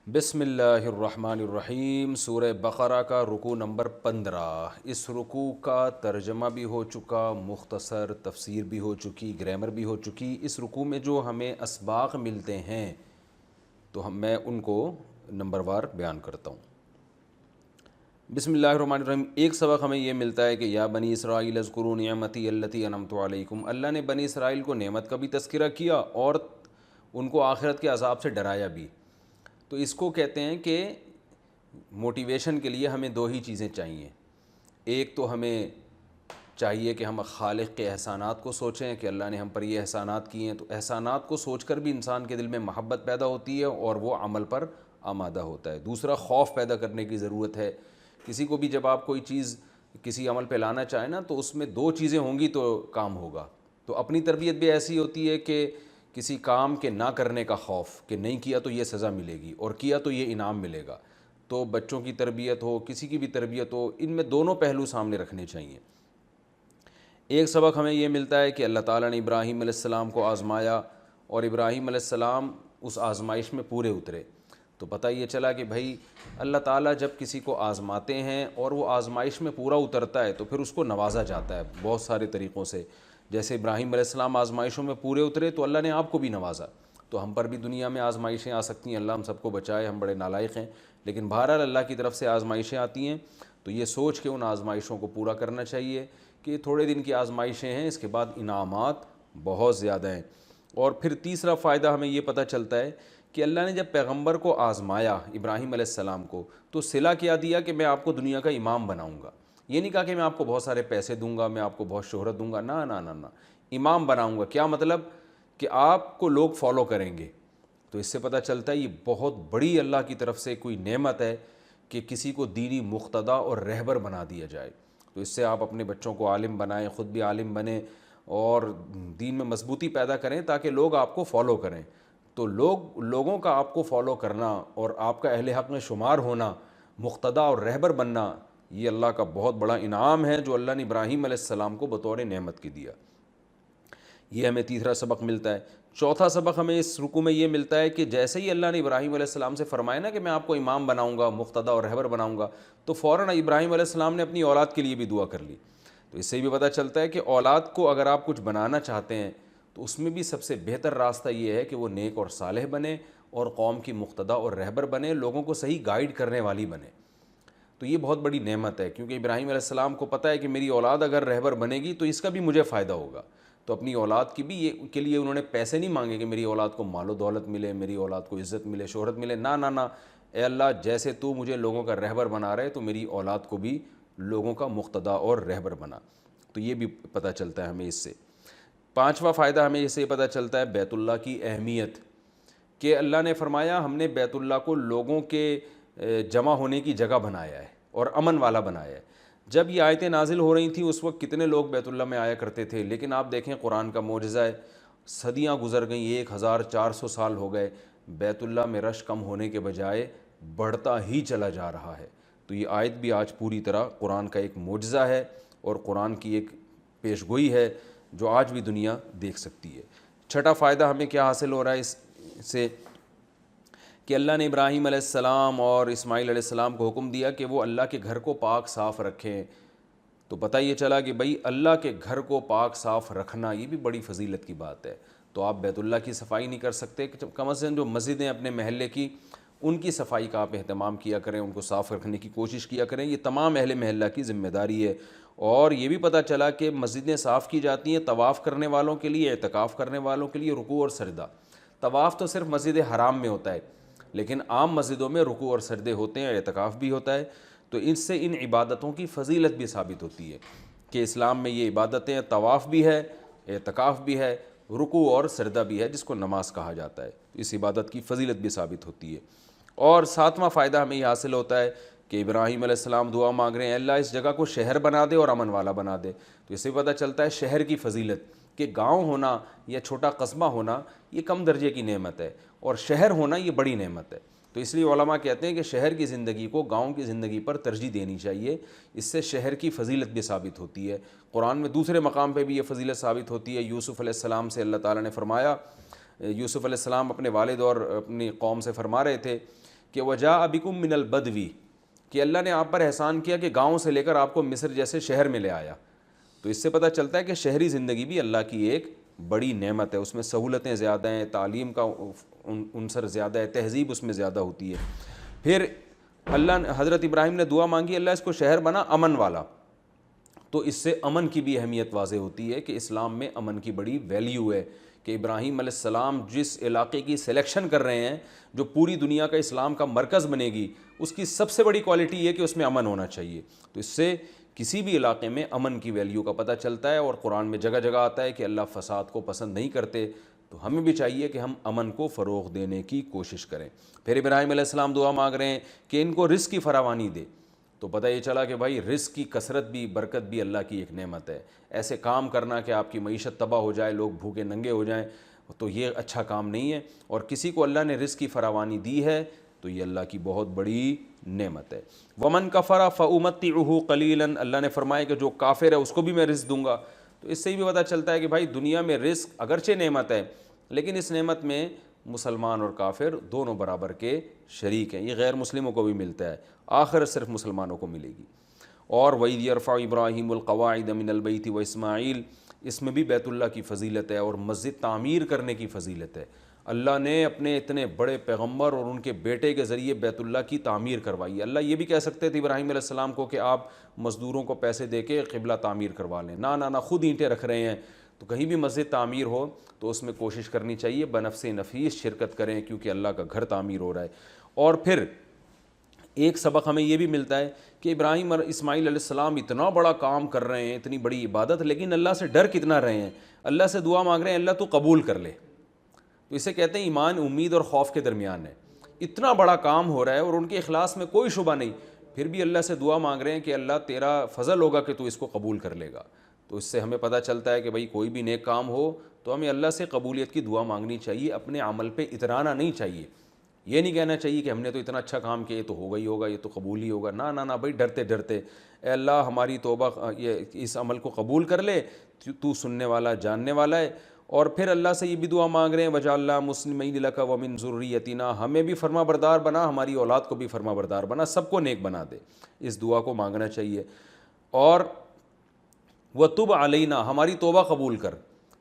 بسم اللہ الرحمن الرحیم۔ سورہ بقرہ کا رکوع نمبر 15۔ اس رکوع کا ترجمہ بھی ہو چکا، مختصر تفسیر بھی ہو چکی، گرامر بھی ہو چکی۔ اس رکوع میں جو ہمیں اسباق ملتے ہیں تو میں ان کو نمبر وار بیان کرتا ہوں۔ بسم اللہ الرحمن الرحیم۔ ایک سبق ہمیں یہ ملتا ہے کہ یا بنی اسرائیل اذکروا نعمتی التی انعمت علیکم۔ اللہ نے بنی اسرائیل کو نعمت کا بھی تذکرہ کیا اور ان کو آخرت کے عذاب سے ڈرایا بھی۔ تو اس کو کہتے ہیں کہ موٹیویشن کے لیے ہمیں دو ہی چیزیں چاہیے۔ ایک تو ہمیں چاہیے کہ ہم خالق کے احسانات کو سوچیں کہ اللہ نے ہم پر یہ احسانات کیے ہیں، تو احسانات کو سوچ کر بھی انسان کے دل میں محبت پیدا ہوتی ہے اور وہ عمل پر آمادہ ہوتا ہے۔ دوسرا، خوف پیدا کرنے کی ضرورت ہے۔ کسی کو بھی جب آپ کوئی چیز کسی عمل پہ لانا چاہیں نا تو اس میں دو چیزیں ہوں گی تو کام ہوگا۔ تو اپنی تربیت بھی ایسی ہوتی ہے کہ کسی کام کے نہ کرنے کا خوف کہ نہیں کیا تو یہ سزا ملے گی اور کیا تو یہ انعام ملے گا۔ تو بچوں کی تربیت ہو، کسی کی بھی تربیت ہو، ان میں دونوں پہلو سامنے رکھنے چاہیے۔ ایک سبق ہمیں یہ ملتا ہے کہ اللہ تعالیٰ نے ابراہیم علیہ السلام کو آزمایا اور ابراہیم علیہ السلام اس آزمائش میں پورے اترے۔ تو پتہ یہ چلا کہ بھائی اللہ تعالیٰ جب کسی کو آزماتے ہیں اور وہ آزمائش میں پورا اترتا ہے تو پھر اس کو نوازا جاتا ہے بہت سارے طریقوں سے۔ جیسے ابراہیم علیہ السلام آزمائشوں میں پورے اترے تو اللہ نے آپ کو بھی نوازا۔ تو ہم پر بھی دنیا میں آزمائشیں آ سکتی ہیں، اللہ ہم سب کو بچائے، ہم بڑے نالائق ہیں، لیکن بہرحال اللہ کی طرف سے آزمائشیں آتی ہیں تو یہ سوچ کے ان آزمائشوں کو پورا کرنا چاہیے کہ یہ تھوڑے دن کی آزمائشیں ہیں، اس کے بعد انعامات بہت زیادہ ہیں۔ اور پھر تیسرا فائدہ ہمیں یہ پتہ چلتا ہے کہ اللہ نے جب پیغمبر کو آزمایا ابراہیم علیہ السلام کو تو صلہ کیا دیا کہ میں آپ کو دنیا کا امام بناؤں گا۔ یہ نہیں کہا کہ میں آپ کو بہت سارے پیسے دوں گا، میں آپ کو بہت شہرت دوں گا، نہ نہ نہ نہ، امام بناؤں گا۔ کیا مطلب؟ کہ آپ کو لوگ فالو کریں گے۔ تو اس سے پتہ چلتا ہے یہ بہت بڑی اللہ کی طرف سے کوئی نعمت ہے کہ کسی کو دینی مقتدا اور رہبر بنا دیا جائے۔ تو اس سے آپ اپنے بچوں کو عالم بنائیں، خود بھی عالم بنیں اور دین میں مضبوطی پیدا کریں تاکہ لوگ آپ کو فالو کریں۔ تو لوگوں کا آپ کو فالو کرنا اور آپ کا اہل حق میں شمار ہونا، مقتدا اور رہبر بننا، یہ اللہ کا بہت بڑا انعام ہے جو اللہ نے ابراہیم علیہ السلام کو بطور نعمت کی دیا۔ یہ ہمیں تیسرا سبق ملتا ہے۔ چوتھا سبق ہمیں اس رکوع میں یہ ملتا ہے کہ جیسے ہی اللہ نے ابراہیم علیہ السلام سے فرمایا نا کہ میں آپ کو امام بناؤں گا، مقتدا اور رہبر بناؤں گا، تو فوراً ابراہیم علیہ السلام نے اپنی اولاد کے لیے بھی دعا کر لی۔ تو اس سے بھی پتہ چلتا ہے کہ اولاد کو اگر آپ کچھ بنانا چاہتے ہیں تو اس میں بھی سب سے بہتر راستہ یہ ہے کہ وہ نیک اور صالح بنے اور قوم کی مقتدا اور رہبر بنے، لوگوں کو صحیح گائیڈ کرنے والی بنے۔ تو یہ بہت بڑی نعمت ہے کیونکہ ابراہیم علیہ السلام کو پتہ ہے کہ میری اولاد اگر رہبر بنے گی تو اس کا بھی مجھے فائدہ ہوگا۔ تو اپنی اولاد کی بھی یہ کے لیے انہوں نے پیسے نہیں مانگے کہ میری اولاد کو مال و دولت ملے، میری اولاد کو عزت ملے، شہرت ملے، نہ نہ نہ، اے اللہ جیسے تو مجھے لوگوں کا رہبر بنا رہے تو میری اولاد کو بھی لوگوں کا مقتدا اور رہبر بنا۔ تو یہ بھی پتہ چلتا ہے ہمیں اس سے۔ پانچواں فائدہ ہمیں اس سے پتہ چلتا ہے بیت اللہ کی اہمیت، کہ اللہ نے فرمایا ہم نے بیت اللہ کو لوگوں کے جمع ہونے کی جگہ بنایا ہے اور امن والا بنایا ہے۔ جب یہ آیتیں نازل ہو رہی تھیں اس وقت کتنے لوگ بیت اللہ میں آیا کرتے تھے، لیکن آپ دیکھیں قرآن کا معجزہ ہے، صدیاں گزر گئیں، 1400 سال ہو گئے، بیت اللہ میں رش کم ہونے کے بجائے بڑھتا ہی چلا جا رہا ہے۔ تو یہ آیت بھی آج پوری طرح قرآن کا ایک معجزہ ہے اور قرآن کی ایک پیشگوئی ہے جو آج بھی دنیا دیکھ سکتی ہے۔ چھٹا فائدہ ہمیں کیا حاصل ہو رہا ہے اس سے کہ اللہ نے ابراہیم علیہ السلام اور اسماعیل علیہ السلام کو حکم دیا کہ وہ اللہ کے گھر کو پاک صاف رکھیں۔ تو پتہ یہ چلا کہ بھئی اللہ کے گھر کو پاک صاف رکھنا یہ بھی بڑی فضیلت کی بات ہے۔ تو آپ بیت اللہ کی صفائی نہیں کر سکتے، کم از کم جو مسجدیں اپنے محلے کی ان کی صفائی کا آپ اہتمام کیا کریں، ان کو صاف رکھنے کی کوشش کیا کریں، یہ تمام اہل محلہ کی ذمہ داری ہے۔ اور یہ بھی پتہ چلا کہ مسجدیں صاف کی جاتی ہیں طواف کرنے والوں کے لیے، اعتکاف کرنے والوں کے لیے، رکوع اور سجدہ۔ طواف تو صرف مسجد حرام میں ہوتا ہے، لیکن عام مسجدوں میں رکوع اور سجدے ہوتے ہیں، اعتکاف بھی ہوتا ہے۔ تو اس سے ان عبادتوں کی فضیلت بھی ثابت ہوتی ہے کہ اسلام میں یہ عبادتیں، طواف بھی ہے، اعتکاف بھی ہے، رکوع اور سجدہ بھی ہے جس کو نماز کہا جاتا ہے۔ اس عبادت کی فضیلت بھی ثابت ہوتی ہے۔ اور ساتواں فائدہ ہمیں یہ حاصل ہوتا ہے کہ ابراہیم علیہ السلام دعا مانگ رہے ہیں اللہ اس جگہ کو شہر بنا دے اور امن والا بنا دے۔ تو اس سے پتہ چلتا ہے شہر کی فضیلت کہ گاؤں ہونا یا چھوٹا قصبہ ہونا یہ کم درجے کی نعمت ہے اور شہر ہونا یہ بڑی نعمت ہے۔ تو اس لیے علماء کہتے ہیں کہ شہر کی زندگی کو گاؤں کی زندگی پر ترجیح دینی چاہیے، اس سے شہر کی فضیلت بھی ثابت ہوتی ہے۔ قرآن میں دوسرے مقام پہ بھی یہ فضیلت ثابت ہوتی ہے۔ یوسف علیہ السلام سے اللہ تعالیٰ نے فرمایا، یوسف علیہ السلام اپنے والد اور اپنی قوم سے فرما رہے تھے کہ وجاء بکم من البدوی، کہ اللہ نے آپ پر احسان کیا کہ گاؤں سے لے کر آپ کو مصر جیسے شہر میں لے آیا. تو اس سے پتہ چلتا ہے کہ شہری زندگی بھی اللہ کی ایک بڑی نعمت ہے، اس میں سہولتیں زیادہ ہیں، تعلیم کا عنصر زیادہ ہے، تہذیب اس میں زیادہ ہوتی ہے. پھر اللہ نے حضرت ابراہیم نے دعا مانگی اللہ اس کو شہر بنا امن والا. تو اس سے امن کی بھی اہمیت واضح ہوتی ہے کہ اسلام میں امن کی بڑی ویلیو ہے، کہ ابراہیم علیہ السلام جس علاقے کی سلیکشن کر رہے ہیں جو پوری دنیا کا اسلام کا مرکز بنے گی، اس کی سب سے بڑی کوالٹی یہ کہ اس میں امن ہونا چاہیے. تو اس سے کسی بھی علاقے میں امن کی ویلیو کا پتہ چلتا ہے، اور قرآن میں جگہ جگہ آتا ہے کہ اللہ فساد کو پسند نہیں کرتے. تو ہمیں بھی چاہیے کہ ہم امن کو فروغ دینے کی کوشش کریں. پھر ابراہیم علیہ السلام دعا مانگ رہے ہیں کہ ان کو رزق کی فراوانی دے. تو پتہ یہ چلا کہ بھائی رزق کی کثرت بھی، برکت بھی اللہ کی ایک نعمت ہے. ایسے کام کرنا کہ آپ کی معیشت تباہ ہو جائے، لوگ بھوکے ننگے ہو جائیں، تو یہ اچھا کام نہیں ہے. اور کسی کو اللہ نے رزق کی فراوانی دی ہے تو یہ اللہ کی بہت بڑی نعمت ہے. ومن کفر فامتعه قلیلا، اللہ نے فرمایا کہ جو کافر ہے اس کو بھی میں رزق دوں گا. تو اس سے بھی پتہ چلتا ہے کہ بھائی دنیا میں رزق اگرچہ نعمت ہے، لیکن اس نعمت میں مسلمان اور کافر دونوں برابر کے شریک ہیں. یہ غیر مسلموں کو بھی ملتا ہے، آخرت صرف مسلمانوں کو ملے گی. اور وَإِذْ يَرْفَعُ إِبْرَاهِيمُ الْقَوَاعِدَ مِنَ الْبَيْتِ وَإِسْمَاعِيلُ، اس میں بھی بیت اللہ کی فضیلت ہے اور مسجد تعمیر کرنے کی فضیلت ہے. اللہ نے اپنے اتنے بڑے پیغمبر اور ان کے بیٹے کے ذریعے بیت اللہ کی تعمیر کروائی. اللہ یہ بھی کہہ سکتے تھے ابراہیم علیہ السلام کو کہ آپ مزدوروں کو پیسے دے کے قبلہ تعمیر کروا لیں. نہ خود اینٹیں رکھ رہے ہیں. تو کہیں بھی مسجد تعمیر ہو تو اس میں کوشش کرنی چاہیے بنفس نفیس شرکت کریں، کیونکہ اللہ کا گھر تعمیر ہو رہا ہے. اور پھر ایک سبق ہمیں یہ بھی ملتا ہے کہ ابراہیم اور اسماعیل علیہ السلام اتنا بڑا کام کر رہے ہیں، اتنی بڑی عبادت، لیکن اللہ سے ڈر کتنا رہے ہیں. اللہ سے دعا مانگ رہے ہیں اللہ تو قبول کر لے. تو اسے کہتے ہیں ایمان امید اور خوف کے درمیان ہے. اتنا بڑا کام ہو رہا ہے اور ان کے اخلاص میں کوئی شبہ نہیں، پھر بھی اللہ سے دعا مانگ رہے ہیں کہ اللہ تیرا فضل ہوگا کہ تو اس کو قبول کر لے گا. تو اس سے ہمیں پتہ چلتا ہے کہ بھئی کوئی بھی نیک کام ہو تو ہمیں اللہ سے قبولیت کی دعا مانگنی چاہیے، اپنے عمل پہ اترانا نہیں چاہیے. یہ نہیں کہنا چاہیے کہ ہم نے تو اتنا اچھا کام کیا، یہ تو ہوگا ہی ہوگا، یہ تو قبول ہی ہوگا. نہ بھئی ڈرتے ڈرتے اے اللہ ہماری توبہ یہ اس عمل کو قبول کر لے، تو سننے والا جاننے والا ہے. اور پھر اللہ سے یہ بھی دعا مانگ رہے ہیں وجعلنا مسلمین لک ومن ذریتنا، ہمیں بھی فرما بردار بنا، ہماری اولاد کو بھی فرما بردار بنا، سب کو نیک بنا دے. اس دعا کو مانگنا چاہیے. اور وتب علینا، ہماری توبہ قبول کر.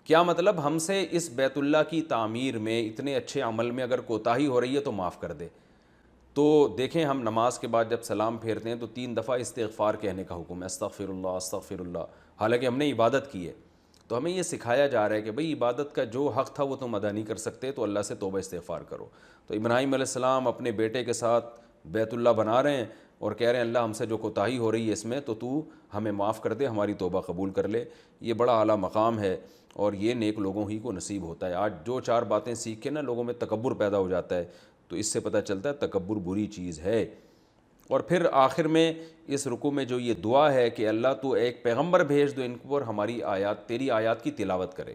کیا مطلب؟ ہم سے اس بیت اللہ کی تعمیر میں اتنے اچھے عمل میں اگر کوتاہی ہو رہی ہے تو معاف کر دے. تو دیکھیں ہم نماز کے بعد جب سلام پھیرتے ہیں تو 3 دفعہ استغفار کہنے کا حکم ہے، استغفر اللہ استغفر اللہ. حالانکہ ہم نے عبادت کی ہے، تو ہمیں یہ سکھایا جا رہا ہے کہ بھئی عبادت کا جو حق تھا وہ تم ادا نہیں کر سکتے تو اللہ سے توبہ استغفار کرو. تو ابراہیم علیہ السلام اپنے بیٹے کے ساتھ بیت اللہ بنا رہے ہیں اور کہہ رہے ہیں اللہ ہم سے جو کوتاہی ہو رہی ہے اس میں تو ہمیں معاف کر دے، ہماری توبہ قبول کر لے. یہ بڑا اعلیٰ مقام ہے اور یہ نیک لوگوں ہی کو نصیب ہوتا ہے. آج جو 4 باتیں سیکھ کے نا لوگوں میں تکبر پیدا ہو جاتا ہے، تو اس سے پتہ چلتا ہے تکبر بری چیز ہے. اور پھر آخر میں اس رکوع میں جو یہ دعا ہے کہ اللہ تو ایک پیغمبر بھیج دو ان پر ہماری آیات، تیری آیات کی تلاوت کرے.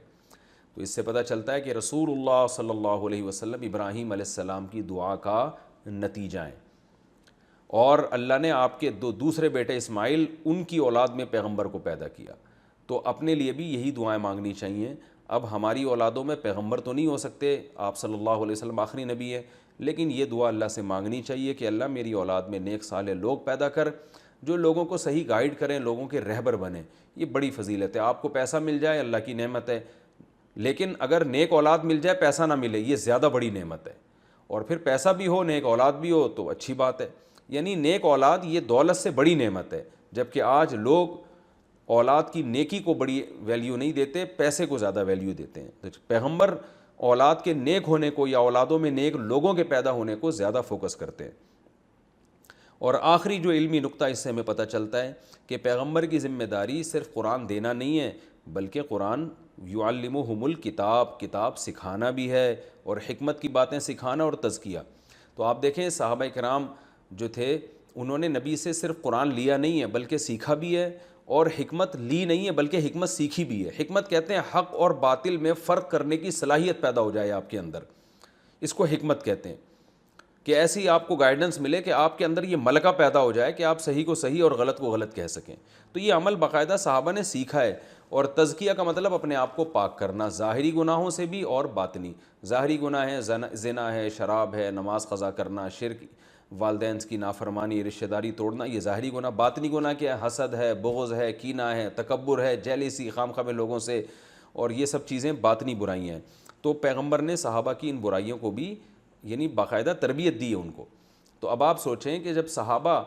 تو اس سے پتہ چلتا ہے کہ رسول اللہ صلی اللہ علیہ وسلم ابراہیم علیہ السلام کی دعا کا نتیجہ ہیں. اور اللہ نے آپ کے دوسرے بیٹے اسماعیل ان کی اولاد میں پیغمبر کو پیدا کیا. تو اپنے لیے بھی یہی دعائیں مانگنی چاہیے. اب ہماری اولادوں میں پیغمبر تو نہیں ہو سکتے، آپ صلی اللہ علیہ وسلم آخری نبی ہے، لیکن یہ دعا اللہ سے مانگنی چاہیے کہ اللہ میری اولاد میں نیک صالح لوگ پیدا کر جو لوگوں کو صحیح گائیڈ کریں، لوگوں کے رہبر بنیں. یہ بڑی فضیلت ہے. آپ کو پیسہ مل جائے اللہ کی نعمت ہے، لیکن اگر نیک اولاد مل جائے پیسہ نہ ملے یہ زیادہ بڑی نعمت ہے. اور پھر پیسہ بھی ہو نیک اولاد بھی ہو تو اچھی بات ہے. یعنی نیک اولاد یہ دولت سے بڑی نعمت ہے، جبکہ آج لوگ اولاد کی نیکی کو بڑی ویلیو نہیں دیتے، پیسے کو زیادہ ویلیو دیتے ہیں. تو پیغمبر اولاد کے نیک ہونے کو یا اولادوں میں نیک لوگوں کے پیدا ہونے کو زیادہ فوکس کرتے ہیں. اور آخری جو علمی نقطہ اس سے ہمیں پتہ چلتا ہے کہ پیغمبر کی ذمہ داری صرف قرآن دینا نہیں ہے، بلکہ قرآن یعلمہم الکتاب، کتاب سکھانا بھی ہے اور حکمت کی باتیں سکھانا اور تزکیہ. تو آپ دیکھیں صحابہ کرام جو تھے انہوں نے نبی سے صرف قرآن لیا نہیں ہے بلکہ سیکھا بھی ہے، اور حکمت لی نہیں ہے بلکہ حکمت سیکھی بھی ہے. حکمت کہتے ہیں حق اور باطل میں فرق کرنے کی صلاحیت پیدا ہو جائے آپ کے اندر، اس کو حکمت کہتے ہیں. کہ ایسی آپ کو گائیڈنس ملے کہ آپ کے اندر یہ ملکہ پیدا ہو جائے کہ آپ صحیح کو صحیح اور غلط کو غلط کہہ سکیں. تو یہ عمل باقاعدہ صحابہ نے سیکھا ہے. اور تزکیہ کا مطلب اپنے آپ کو پاک کرنا ظاہری گناہوں سے بھی اور باطنی. ظاہری گناہ ہے زنا ہے, شراب ہے, نماز قضا کرنا, شرک, والدین کی نافرمانی, رشتہ داری توڑنا, یہ ظاہری گناہ. باطنی گناہ کیا ہے؟ حسد ہے, بغض ہے, کینہ ہے, تکبر ہے, جیلیسی, خواہ میں لوگوں سے, اور یہ سب چیزیں باطنی برائیاں ہیں. تو پیغمبر نے صحابہ کی ان برائیوں کو بھی یعنی باقاعدہ تربیت دی ہے ان کو. تو اب آپ سوچیں کہ جب صحابہ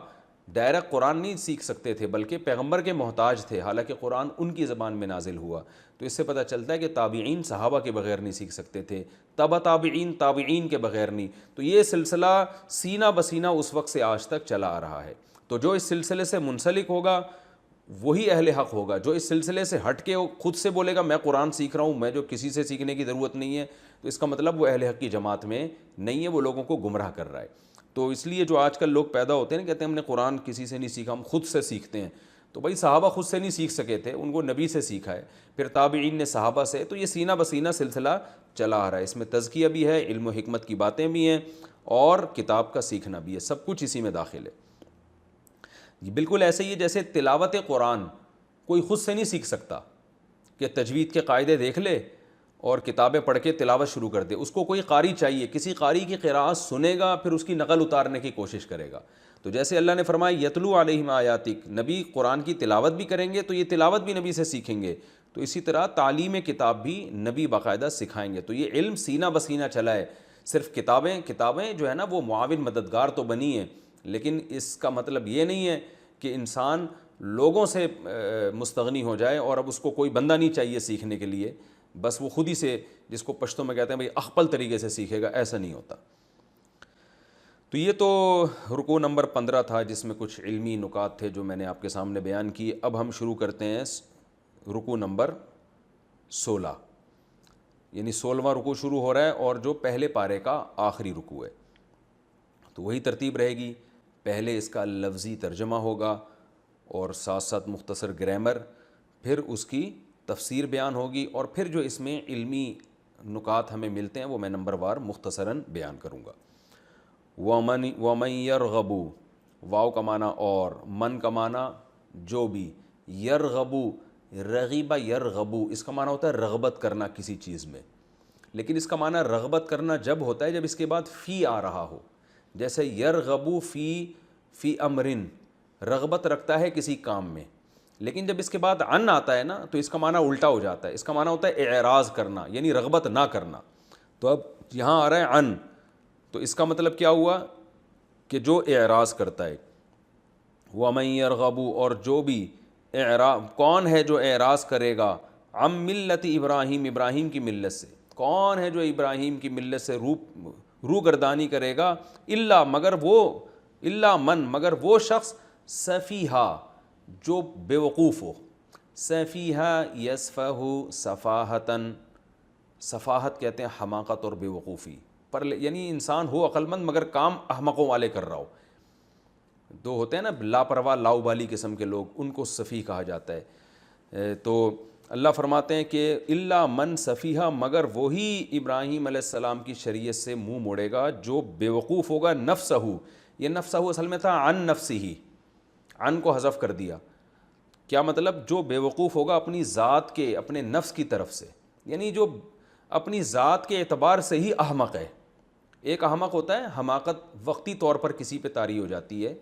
ڈائریکٹ قرآن نہیں سیکھ سکتے تھے بلکہ پیغمبر کے محتاج تھے, حالانکہ قرآن ان کی زبان میں نازل ہوا, تو اس سے پتہ چلتا ہے کہ تابعین صحابہ کے بغیر نہیں سیکھ سکتے تھے, تبع تابعین تابعین کے بغیر نہیں. تو یہ سلسلہ سینہ بسینہ اس وقت سے آج تک چلا آ رہا ہے. تو جو اس سلسلے سے منسلک ہوگا وہی اہل حق ہوگا. جو اس سلسلے سے ہٹ کے خود سے بولے گا میں قرآن سیکھ رہا ہوں, میں جو کسی سے سیکھنے کی ضرورت نہیں ہے, تو اس کا مطلب وہ اہل حق کی جماعت میں نہیں ہے, وہ لوگوں کو گمراہ کر رہا ہے. تو اس لیے جو آج کل لوگ پیدا ہوتے ہیں نا, کہتے ہیں ہم نے قرآن کسی سے نہیں سیکھا, ہم خود سے سیکھتے ہیں. تو بھائی صحابہ خود سے نہیں سیکھ سکے تھے, ان کو نبی سے سیکھا ہے, پھر تابعین نے صحابہ سے. تو یہ سینہ بسینہ سلسلہ چلا آ رہا ہے. اس میں تزکیہ بھی ہے, علم و حکمت کی باتیں بھی ہیں, اور کتاب کا سیکھنا بھی ہے, سب کچھ اسی میں داخل ہے. بالکل ایسے ہی جیسے تلاوت قرآن کوئی خود سے نہیں سیکھ سکتا کہ تجوید کے قاعدے دیکھ لے اور کتابیں پڑھ کے تلاوت شروع کر دے. اس کو کوئی قاری چاہیے, کسی قاری کی قراءت سنے گا, پھر اس کی نقل اتارنے کی کوشش کرے گا. تو جیسے اللہ نے فرمایا یتلو علیہم آیاتک, نبی قرآن کی تلاوت بھی کریں گے تو یہ تلاوت بھی نبی سے سیکھیں گے. تو اسی طرح تعلیم کتاب بھی نبی باقاعدہ سکھائیں گے. تو یہ علم سینہ بسینہ چلا ہے. صرف کتابیں جو ہے نا وہ معاون مددگار تو بنی ہیں, لیکن اس کا مطلب یہ نہیں ہے کہ انسان لوگوں سے مستغنی ہو جائے اور اب اس کو کوئی بندہ نہیں چاہیے سیکھنے کے لیے, بس وہ خود ہی سے, جس کو پشتوں میں کہتے ہیں بھائی اخپل طریقے سے سیکھے گا, ایسا نہیں ہوتا. تو یہ تو رکوع نمبر 15 تھا جس میں کچھ علمی نکات تھے جو میں نے آپ کے سامنے بیان کیے. اب ہم شروع کرتے ہیں رکوع نمبر 16, یعنی 16واں رکوع شروع ہو رہا ہے اور جو پہلے پارے کا آخری رکوع ہے. تو وہی ترتیب رہے گی, پہلے اس کا لفظی ترجمہ ہوگا اور ساتھ ساتھ مختصر گرامر, پھر اس کی تفسیر بیان ہوگی, اور پھر جو اس میں علمی نکات ہمیں ملتے ہیں وہ میں نمبر وار مختصراً بیان کروں گا. وَمَن يَرْغَبُ, واو کا معنی اور, من کا معنی جو بھی, یرغبو رغیبہ یرغبو, اس کا معنی ہوتا ہے رغبت کرنا کسی چیز میں, لیکن اس کا معنی رغبت کرنا جب ہوتا ہے جب اس کے بعد فی آ رہا ہو. جیسے یرغبو فی امرن, رغبت رکھتا ہے کسی کام میں, لیکن جب اس کے بعد عن آتا ہے نا تو اس کا معنی الٹا ہو جاتا ہے. اس کا معنی ہوتا ہے اعراض کرنا, یعنی رغبت نہ کرنا. تو اب یہاں آ رہا ہے عن, تو اس کا مطلب کیا ہوا کہ جو اعراض کرتا ہے. وَمَن يَرْغَبُ, اور جو بھی کون ہے جو اعراض کرے گا, عن ملت ابراہیم, ابراہیم کی ملت سے, کون ہے جو ابراہیم کی ملت سے روگردانی کرے گا, الا من, مگر وہ شخص, سفیہا, جو بے وقوف ہو. سفیہا یسفہ سفاہتاً, سفاہت کہتے ہیں حماقت اور بے وقوفی پر, یعنی انسان ہو عقل مند مگر کام احمقوں والے کر رہا ہو. دو ہوتے ہیں نا لاپرواہ لاؤبالی قسم کے لوگ, ان کو سفیہ کہا جاتا ہے. تو اللہ فرماتے ہیں کہ الا من سفیہا, مگر وہی ابراہیم علیہ السلام کی شریعت سے منہ موڑے گا جو بے وقوف ہوگا. نفسہ, یہ نفسہ اصل میں تھا عن نفسہ, عن کو حذف کر دیا. کیا مطلب, جو بے وقوف ہوگا اپنی ذات کے, اپنے نفس کی طرف سے, یعنی جو اپنی ذات کے اعتبار سے ہی احمق ہے. ایک احمق ہوتا ہے, حماقت وقتی طور پر کسی پہ طاری ہو جاتی ہے,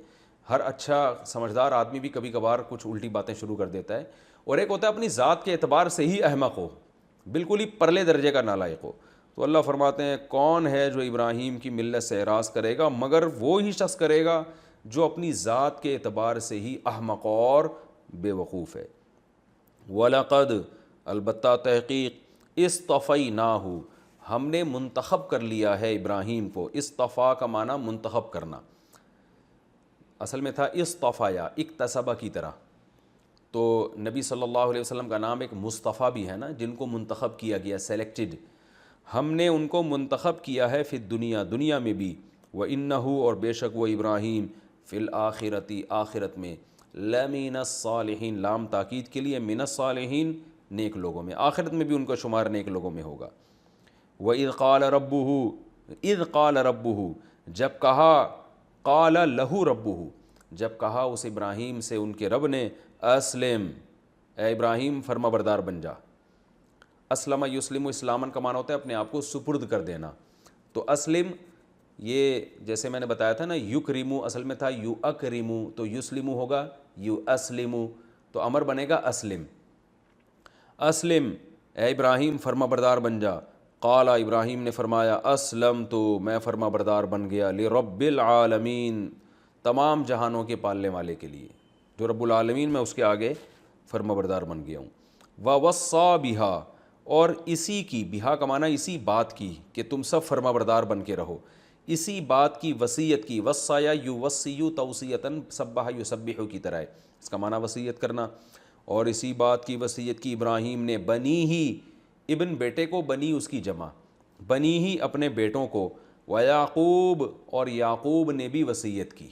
ہر اچھا سمجھدار آدمی بھی کبھی کبھار کچھ الٹی باتیں شروع کر دیتا ہے. اور ایک ہوتا ہے اپنی ذات کے اعتبار سے ہی احمق ہو, بالکل ہی پرلے درجے کا نالائق ہو. تو اللہ فرماتے ہیں کون ہے جو ابراہیم کی ملت سے اعراض کرے گا, مگر وہی شخص کرے گا جو اپنی ذات کے اعتبار سے ہی احمق اور بے وقوف ہے. وَلَقَدْ, البتہ تحقیق, اصطفیناہ, ہم نے منتخب کر لیا ہے ابراہیم کو. اصطفا کا معنی منتخب کرنا, اصل میں تھا اصطفایا, اکتسبہ کی طرح. تو نبی صلی اللہ علیہ وسلم کا نام ایک مصطفیٰ بھی ہے نا, جن کو منتخب کیا گیا, سلیکٹڈ. ہم نے ان کو منتخب کیا ہے فی الدنیا, دنیا میں بھی. وَإِنَّهُ, اور بے شک وہ ابراہیم, فی الآخرتی, آخرت میں, لَمِنَ الصَّالِحِينَ, لام تاکید کے لیے, من الصالحین, نیک لوگوں میں, آخرت میں بھی ان کا شمار نیک لوگوں میں ہوگا. وَإِذْ قَالَ رَبُّهُ, اِذْ قَالَ رَبُّهُ, جب کہا, قَالَ لَهُ رَبُّهُ, جب کہا اس ابراہیم سے ان کے رب نے, اسلم, اے ابراہیم فرما بردار بن جا۔ اسلم یسلم اسلامن کا معنی ہوتا ہے اپنے آپ کو سپرد کر دینا۔ تو اسلم یہ جیسے میں نے بتایا تھا نا، یکرمو اصل میں تھا یو اکرمو، تو یسلمو ہوگا یو اسلمو، تو امر بنے گا اسلم۔ اسلم اے ابراہیم فرما بردار بن جا۔ قال ابراہیم نے فرمایا اسلم تو میں فرما بردار بن گیا لرب العالمین تمام جہانوں کے پالنے والے کے لیے، جو رب العالمین میں اس کے آگے فرما بردار بن گیا ہوں۔ ووصا بہا اور اسی کی، بہا کا معنی اسی بات کی کہ تم سب فرما بردار بن کے رہو، اسی بات کی وصیت کی، وصایا یوصیو توصیتاً سبح یسبح کی طرح ہے، اس کا معنی وصیت کرنا، اور اسی بات کی وصیت کی ابراہیم نے بنی ہی، ابن بیٹے کو، بنی اس کی جمع، بنی ہی اپنے بیٹوں کو، ویعقوب اور یعقوب نے بھی وصیت کی،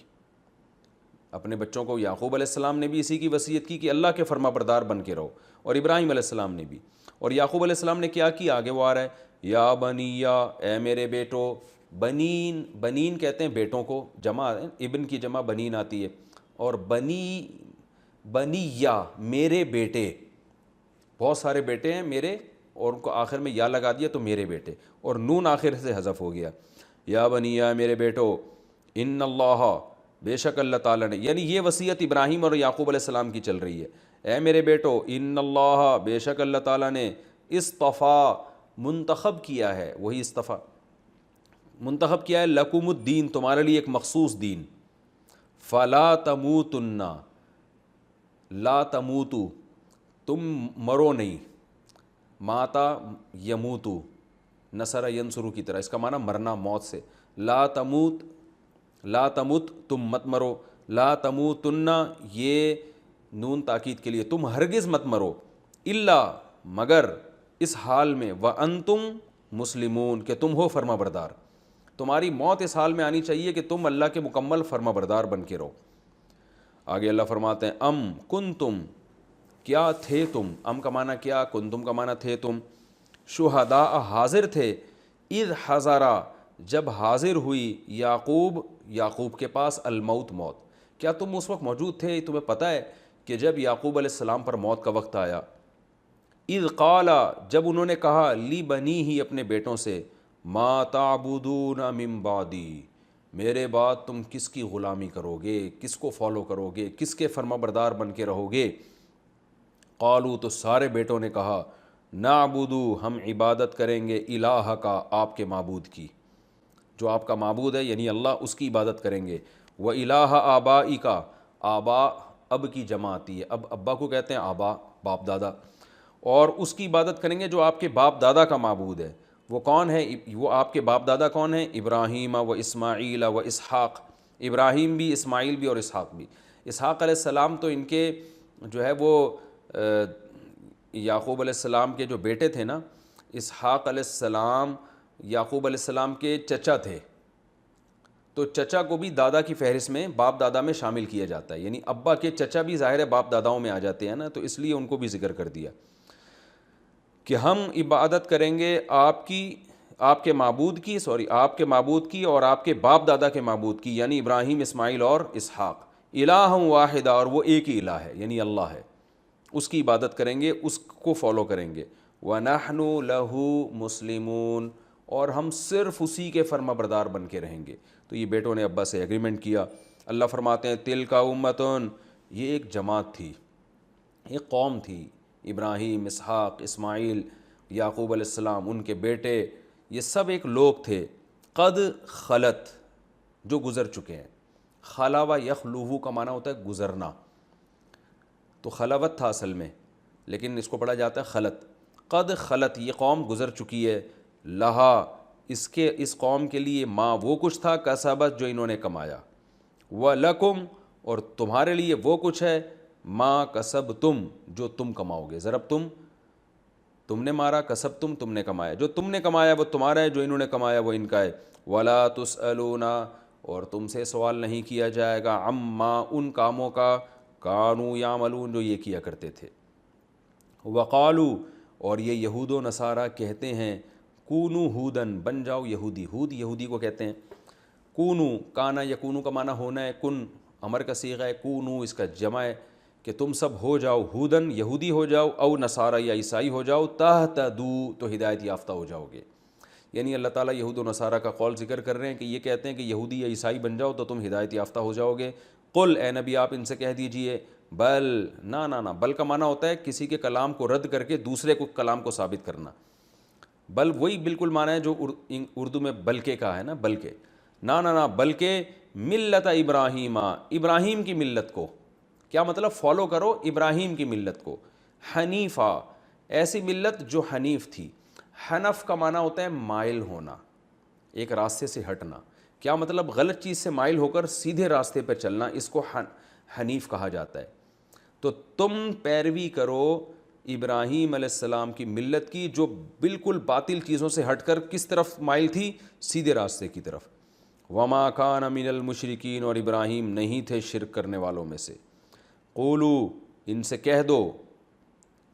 اپنے بچوں کو یعقوب علیہ السلام نے بھی اسی کی وصیت کی کہ اللہ کے فرما بردار بن کے رہو، اور ابراہیم علیہ السلام نے بھی، اور یعقوب علیہ السلام نے کیا کیا آگے وہ آ رہا ہے، یا بنیا اے میرے بیٹو، بنین، بنین کہتے ہیں بیٹوں کو، جمع ابن کی جمع بنین آتی ہے، اور بنیا میرے بیٹے، بہت سارے بیٹے ہیں میرے، اور ان کو آخر میں یا لگا دیا تو میرے بیٹے، اور نون آخر سے حذف ہو گیا، یا بنیا میرے بیٹو، ان اللہ بے شک اللہ تعالیٰ نے، یعنی یہ وصیت ابراہیم اور یعقوب علیہ السلام کی چل رہی ہے، اے میرے بیٹو ان اللہ بے شک اللہ تعالیٰ نے اصطفیٰ منتخب کیا ہے، وہی اصطفیٰ منتخب کیا ہے، لکم الدین تمہارے لیے ایک مخصوص دین، فلا تموتن لا تموتو تم مرو نہیں، ماتا یموتو نصر ینصرو کی طرح، اس کا معنی مرنا موت سے، لا تموت لا تموت تم مت مرو، لا تموتن یہ نون تاکید کے لیے، تم ہرگز مت مرو، الا مگر اس حال میں وانتم مسلمون کہ تم ہو فرما بردار، تمہاری موت اس حال میں آنی چاہیے کہ تم اللہ کے مکمل فرما بردار بن کے رہو۔ آگے اللہ فرماتے ہیں ام کنتم کیا تھے تم، ام کا معنی کیا، کنتم کا معنی تھے تم، شہداء حاضر تھے، اذ حضرا جب حاضر ہوئی یعقوب کے پاس الموت موت، کیا تم اس وقت موجود تھے، تمہیں پتہ ہے کہ جب یعقوب علیہ السلام پر موت کا وقت آیا، اذ قال جب انہوں نے کہا لی بنی ہی اپنے بیٹوں سے، ما تعبدون من بعدی میرے بعد تم کس کی غلامی کرو گے، کس کو فالو کرو گے، کس کے فرما بردار بن کے رہو گے، قالو تو سارے بیٹوں نے کہا نعبدو ہم عبادت کریں گے الہ کا آپ کے معبود کی، جو آپ کا معبود ہے یعنی اللہ، اس کی عبادت کریں گے، و الہ آبائی کا، آبا اب کی جمع آتی ہے، اب ابا کو کہتے ہیں آبا باپ دادا، اور اس کی عبادت کریں گے جو آپ کے باپ دادا کا معبود ہے، وہ کون ہے، وہ آپ کے باپ دادا کون ہیں، ابراہیم و اسماعیل و اسحاق، ابراہیم بھی اسماعیل بھی اور اسحاق بھی، اسحاق علیہ السلام تو ان کے جو ہے وہ یعقوب علیہ السلام کے جو بیٹے تھے نا، اسحاق علیہ السلام یعقوب علیہ السلام کے چچا تھے، تو چچا کو بھی دادا کی فہرست میں باپ دادا میں شامل کیا جاتا ہے، یعنی ابا کے چچا بھی ظاہر ہے باپ داداؤں میں آ جاتے ہیں نا، تو اس لیے ان کو بھی ذکر کر دیا کہ ہم عبادت کریں گے آپ کے معبود کی اور آپ کے باپ دادا کے معبود کی، یعنی ابراہیم اسماعیل اور اسحاق، الہ واحدہ اور وہ ایک ہی الہ ہے یعنی اللہ ہے، اس کی عبادت کریں گے، اس کو فالو کریں گے، وَنَحْنُ لَهُ مُسْلِمُونَ اور ہم صرف اسی کے فرما بردار بن کے رہیں گے۔ تو یہ بیٹوں نے ابا سے ایگریمنٹ کیا۔ اللہ فرماتے ہیں تِلْكَ أُمَّةٌ یہ ایک جماعت تھی، ایک قوم تھی، ابراہیم، اسحاق، اسماعیل، یعقوب علیہ السلام، ان کے بیٹے، یہ سب ایک لوگ تھے، قد خلت جو گزر چکے ہیں، خلا و یخلوہ کا معنی ہوتا ہے گزرنا، تو خلاوت تھا اصل میں لیکن اس کو پڑھا جاتا ہے خلط، قد خلط یہ قوم گزر چکی ہے، لہا اس قوم کے لیے ما وہ کچھ تھا کسبت جو انہوں نے کمایا، وَلَكُمْ اور تمہارے لیے وہ کچھ ہے ما کسبتم جو تم کماؤ گے، ضرب تم نے مارا، کسبتم تم نے کمایا، جو تم نے کمایا وہ تمہارا ہے، جو انہوں نے کمایا وہ ان کا ہے، وَلَا تُسْأَلُونَ اور تم سے سوال نہیں کیا جائے گا عما ان کاموں کا کانوا یعملون جو یہ کیا کرتے تھے، وقالو اور یہ یہود و نصارہ کہتے ہیں کونو ہودن بن جاؤ یہودی، ہود یہودی کو کہتے ہیں، کونو کانا یکونو کا معنی ہونا ہے، کن امر کا صیغہ ہے، کونو اس کا جمع ہے، کہ تم سب ہو جاؤ ہودن یہودی ہو جاؤ او نصارہ یا عیسائی ہو جاؤ تہتدوا تو ہدایت یافتہ ہو جاؤ گے. یعنی اللہ تعالیٰ یہود و نصارہ کا قول ذکر کر رہے ہیں کہ یہ کہتے ہیں کہ یہودی یا عیسائی بن جاؤ تو تم ہدایت یافتہ ہو جاؤ گے. قل اے نبی آپ ان سے کہہ دیجئے بل نہ بل کا معنی ہوتا ہے کسی کے کلام کو رد کر کے دوسرے کو کلام کو ثابت کرنا. بل وہی بالکل معنی ہے جو اردو میں بلکہ کا ہے نا, بلکہ نہ بلکہ ملت ابراہیم ابراہیم کی ملت کو. کیا مطلب؟ فالو کرو ابراہیم کی ملت کو. حنیفہ ایسی ملت جو حنیف تھی. حنف کا معنی ہوتا ہے مائل ہونا, ایک راستے سے ہٹنا. کیا مطلب؟ غلط چیز سے مائل ہو کر سیدھے راستے پر چلنا, اس کو حنیف کہا جاتا ہے. تو تم پیروی کرو ابراہیم علیہ السلام کی ملت کی جو بالکل باطل چیزوں سے ہٹ کر کس طرف مائل تھی؟ سیدھے راستے کی طرف. وما کان من المشرکین اور ابراہیم نہیں تھے شرک کرنے والوں میں سے. قولو ان سے کہہ دو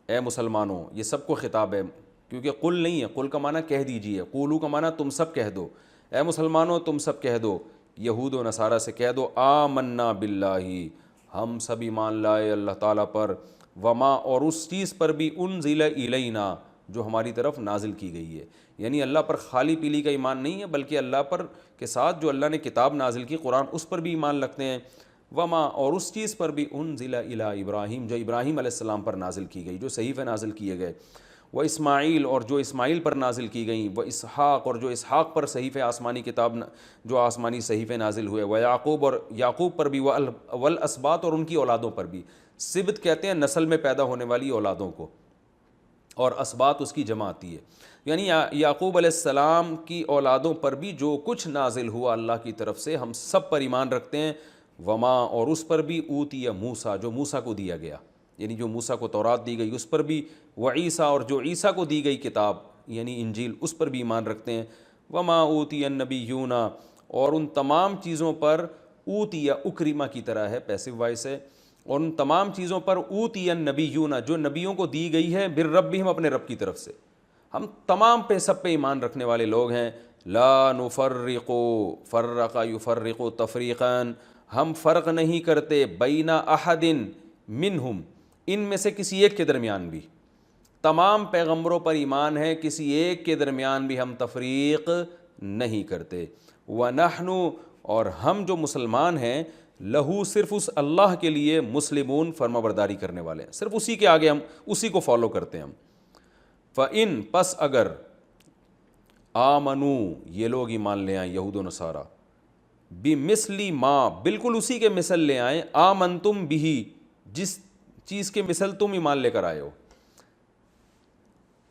اے مسلمانوں, یہ سب کو خطاب ہے کیونکہ قل نہیں ہے, قل کا معنی کہہ دیجئے, قولو کا معنی تم سب کہہ دو. اے مسلمانوں تم سب کہہ دو, یہود و نصارہ سے کہہ دو آمنا باللہ ہم سب ایمان لائے اللہ تعالیٰ پر, وما اور اس چیز پر بھی انزل الینا جو ہماری طرف نازل کی گئی ہے. یعنی اللہ پر خالی پیلی کا ایمان نہیں ہے بلکہ اللہ پر کے ساتھ جو اللہ نے کتاب نازل کی قرآن اس پر بھی ایمان رکھتے ہیں. وما اور اس چیز پر بھی انزل الی ابراہیم جو ابراہیم علیہ السلام پر نازل کی گئی, جو صحیفے نازل کیے گئے. وہ اسماعیل اور جو اسماعیل پر نازل کی گئیں. وہ اسحاق اور جو اسحاق پر صحیفے آسمانی کتاب جو آسمانی صحیفے نازل ہوئے. وہ یعقوب اور یعقوب پر بھی. والاسباط اور ان کی اولادوں پر بھی. سبت کہتے ہیں نسل میں پیدا ہونے والی اولادوں کو, اور اسباط اس کی جمع آتی ہے. یعنی یعقوب علیہ السلام کی اولادوں پر بھی جو کچھ نازل ہوا اللہ کی طرف سے ہم سب پر ایمان رکھتے ہیں. وما اور اس پر بھی اوتی موسیٰ جو موسیٰ کو دیا گیا, یعنی جو موسیٰ کو تورات دی گئی اس پر بھی. وعیسیٰ اور جو عیسیٰ کو دی گئی کتاب یعنی انجیل اس پر بھی ایمان رکھتے ہیں. وما اوتی النبیون اور ان تمام چیزوں پر, اوتی اکرما کی طرح ہے پیسو وائس ہے, اور ان تمام چیزوں پر اوتی النبیون جو نبیوں کو دی گئی ہے بربہم اپنے رب کی طرف سے. ہم تمام پہ سب پہ ایمان رکھنے والے لوگ ہیں. لا نفرق فرق یفرق تفریقا ہم فرق نہیں کرتے بین احد منہم ان میں سے کسی ایک کے درمیان بھی. تمام پیغمبروں پر ایمان ہے, کسی ایک کے درمیان بھی ہم تفریق نہیں کرتے. وَنَحْنُ اور ہم جو مسلمان ہیں, لہو صرف اس اللہ کے لیے, مسلمون فرما برداری کرنے والے ہیں, صرف اسی کے آگے ہم اسی کو فالو کرتے ہیں ہم. فَإِن پس اگر آمنو یہ لوگ ایمان لے آئیں یہود و نصارہ, بِمِثْلِ ما بالکل اسی کے مثل لے آئیں, آمنتم بِہِ جس چیز کے مثل تم ایمان لے کر آئے ہو,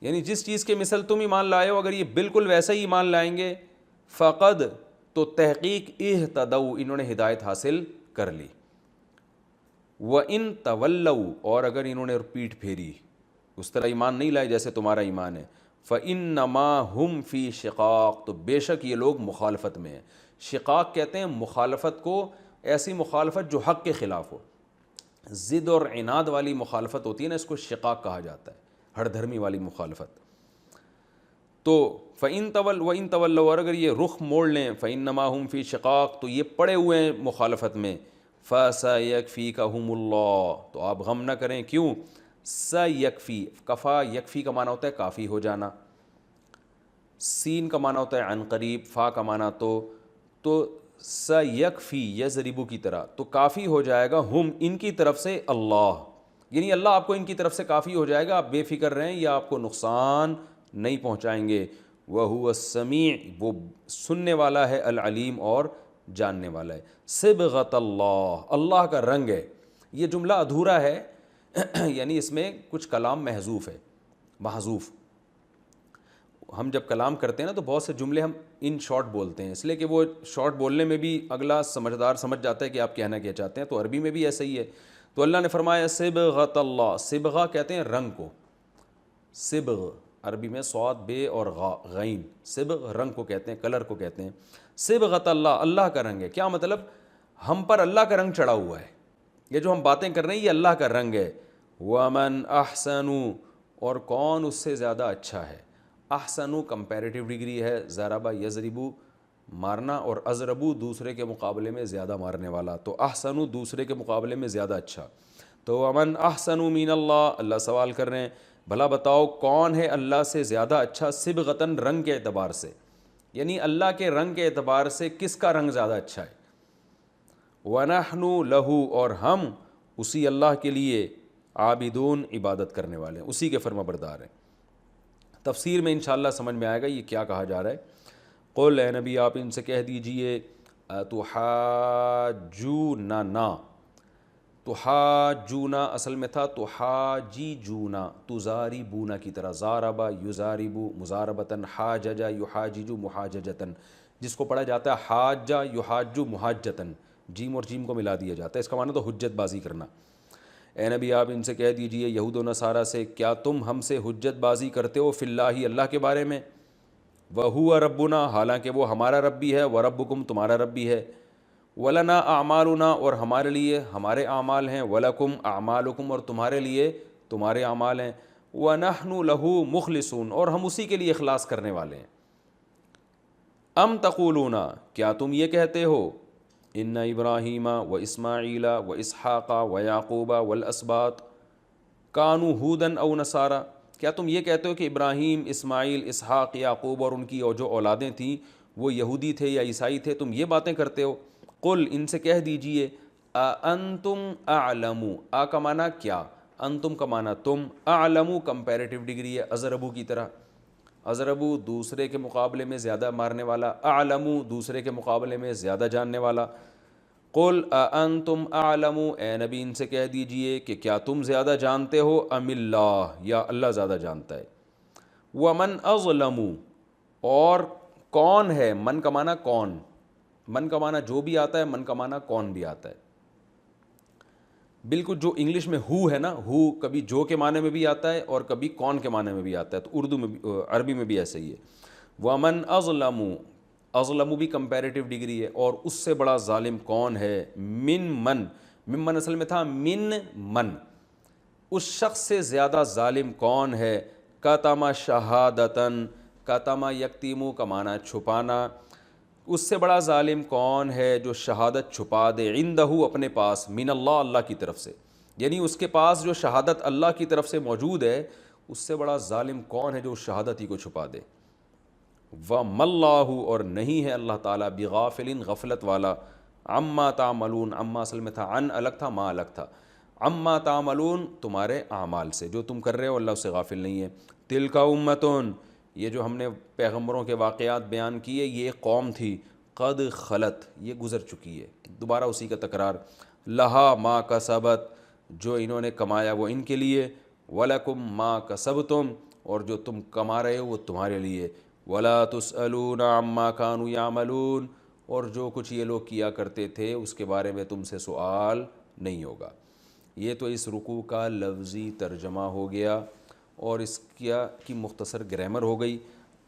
یعنی جس چیز کے مثل تم ایمان لائے ہو اگر یہ بالکل ویسا ہی ایمان لائیں گے, فقد تو تحقیق اہتدوا انہوں نے ہدایت حاصل کر لی. وَإِن تَوَلَّوْا اور اگر انہوں نے پیٹھ پھیری اس طرح ایمان نہیں لائے جیسے تمہارا ایمان ہے, فَإِنَّمَا هُمْ فِي شِقَاقٍ تو بے شک یہ لوگ مخالفت میں ہیں. شقاق کہتے ہیں مخالفت کو, ایسی مخالفت جو حق کے خلاف ہو. ضد اور عناد والی مخالفت ہوتی ہے نا, اس کو شقاق کہا جاتا ہے, ہر دھرمی والی مخالفت. تو وَإِن تَوَلَّوْا اور اگر یہ رخ موڑ لیں, فَإِنَّمَا هُمْ فِي شِقَاقٍ تو یہ پڑے ہوئے ہیں مخالفت میں. فَسَيَكْفِيكَهُمُ اللَّهُ تو آپ غم نہ کریں. کیوں؟ سَيَكْفِي کفا یکفی کا معنی ہوتا ہے کافی ہو جانا, سین کا معنی ہوتا ہے عن قریب, فا کا معنی تو سَيَكْفِي یضربو کی طرح تو کافی ہو جائے گا, ہم ان کی طرف سے اللہ, یعنی اللہ آپ کو ان کی طرف سے کافی ہو جائے گا, آپ بے فکر رہیں, یا آپ کو نقصان نہیں پہنچائیں گے. وَهُوَ السَّمِيعُ وہ سننے والا ہے, العلیم اور جاننے والا ہے. صبغۃ اللہ اللہ کا رنگ ہے. یہ جملہ ادھورا ہے یعنی اس میں کچھ کلام محذوف ہے, محذوف. ہم جب کلام کرتے ہیں نا تو بہت سے جملے ہم ان شارٹ بولتے ہیں, اس لیے کہ وہ شارٹ بولنے میں بھی اگلا سمجھدار سمجھ جاتا ہے کہ آپ کہنا کیا چاہتے ہیں. تو عربی میں بھی ایسا ہی ہے. تو اللہ نے فرمایا صبغۃ اللہ, صبغہ کہتے ہیں رنگ کو, صبغ عربی میں صاد بے اور غین, صبغ رنگ کو کہتے ہیں, کلر کو کہتے ہیں. صبغۃ اللہ اللہ کا رنگ ہے. کیا مطلب؟ ہم پر اللہ کا رنگ چڑھا ہوا ہے, یہ جو ہم باتیں کر رہے ہیں یہ اللہ کا رنگ ہے. وَمَنْ أَحْسَنُ اور کون اس سے زیادہ اچھا ہے. احسنو کمپیریٹیو ڈگری ہے, ضربہ یضربو مارنا, اور اضربو دوسرے کے مقابلے میں زیادہ مارنے والا, تو احسنو دوسرے کے مقابلے میں زیادہ اچھا. تو ومن احسن من اللہ، اللہ سوال کر رہے ہیں بھلا بتاؤ کون ہے اللہ سے زیادہ اچھا صبغتاً رنگ کے اعتبار سے، یعنی اللہ کے رنگ کے اعتبار سے کس کا رنگ زیادہ اچھا ہے. وَنَحْنُ لَهُ، اور ہم اسی اللہ کے لیے عابدون، عبادت کرنے والے ہیں، اسی کے فرما بردار ہیں. تفسیر میں انشاءاللہ سمجھ میں آئے گا یہ کیا کہا جا رہا ہے. قل، اے نبی آپ ان سے کہہ دیجئے، تحاجوننا، تحاجونا اصل میں تھا تحاجیجونا، تزاربونا کی طرح، زاربا یزاربو مزاربتاً، حاججا یحاججو محاججتاً، جس کو پڑھا جاتا ہے حاجہ یحاجو محاجتاً، جیم اور جیم کو ملا دیا جاتا ہے، اس کا معنی تو حجت بازی کرنا. اے نبی آپ ان سے کہہ دیجئے یہود و نصارہ سے، کیا تم ہم سے حجت بازی کرتے ہو فی اللہ، اللہ کے بارے میں، وَهُوَ ربنا، حالانکہ وہ ہمارا رب بھی ہے، وَرَبُّكُمْ، تمہارا رب بھی ہے، وَلَنَا أَعْمَالُنَا، اور ہمارے لیے ہمارے اعمال ہیں، وَلَكُمْ أَعْمَالُكُمْ، اور تمہارے لیے تمہارے اعمال ہیں، وَنَحْنُ لَهُ مُخْلِصُونَ، اور ہم اسی کے لیے اخلاص کرنے والے ہیں. ام تقولون، کیا تم یہ کہتے ہو، ان ابراہیم و اسماعیل و اسحاق و یعقوب والاسباط کانوا ہودن او نصارا، کیا تم یہ کہتے ہو کہ ابراہیم، اسماعیل، اسحاق، یعقوب اور ان کی اور جو اولادیں تھیں وہ یہودی تھے یا عیسائی تھے، تم یہ باتیں کرتے ہو. قل، ان سے کہہ دیجئے، انتم اعلم، آ کا معنی کیا، انتم کا معنی تم، اعلم کمپیریٹیو ڈگری ہے، ازربو کی طرح، ازربو دوسرے کے مقابلے میں زیادہ مارنے والا، اعلم دوسرے کے مقابلے میں زیادہ جاننے والا. قل انتم اعلم، اے نبی ان سے کہہ دیجئے کہ کیا تم زیادہ جانتے ہو، ام اللہ، یا اللہ زیادہ جانتا ہے. ومن اظلم، اور کون ہے، من کا معنی کون، من کا معنی جو بھی آتا ہے، من کا معنی کون بھی آتا ہے. بالکل جو انگلش میں ہو ہے نا، ہو کبھی جو کے معنی میں بھی آتا ہے اور کبھی کون کے معنی میں بھی آتا ہے، تو اردو میں بھی، عربی میں بھی ایسا ہی ہے. ومن اظلم، اظلم بھی کمپیریٹیو ڈگری ہے، اور اس سے بڑا ظالم کون ہے، من اصل میں تھا من، اس شخص سے زیادہ ظالم کون ہے، کتم شہادتن، کتم یکتیمو کا معنی چھپانا، اس سے بڑا ظالم کون ہے جو شہادت چھپا دے، عندہ اپنے پاس، من اللہ، اللہ کی طرف سے، یعنی اس کے پاس جو شہادت اللہ کی طرف سے موجود ہے، اس سے بڑا ظالم کون ہے جو اس شہادت ہی کو چھپا دے. وَمَا اللَّهُ، اور نہیں ہے اللہ تعالیٰ، بغافل، غفلت والا، عما تعملون، عما اصل میں تھا عن الگ تھا، ما الگ تھا، عما تعملون تمہارے اعمال سے، جو تم کر رہے ہو اللہ اس سے غافل نہیں ہے. تلک امتون، یہ جو ہم نے پیغمبروں کے واقعات بیان کیے، یہ ایک قوم تھی، قد خلت، یہ گزر چکی ہے، دوبارہ اسی کا تکرار، لہا ما کسبت، جو انہوں نے کمایا وہ ان کے لیے، ولکم ما کسبتم، اور جو تم کما رہے ہو وہ تمہارے لیے، ولا تسألون عما كانوا يعملون، اور جو کچھ یہ لوگ کیا کرتے تھے اس کے بارے میں تم سے سوال نہیں ہوگا. یہ تو اس رکوع کا لفظی ترجمہ ہو گیا اور اس کی مختصر گرامر ہو گئی.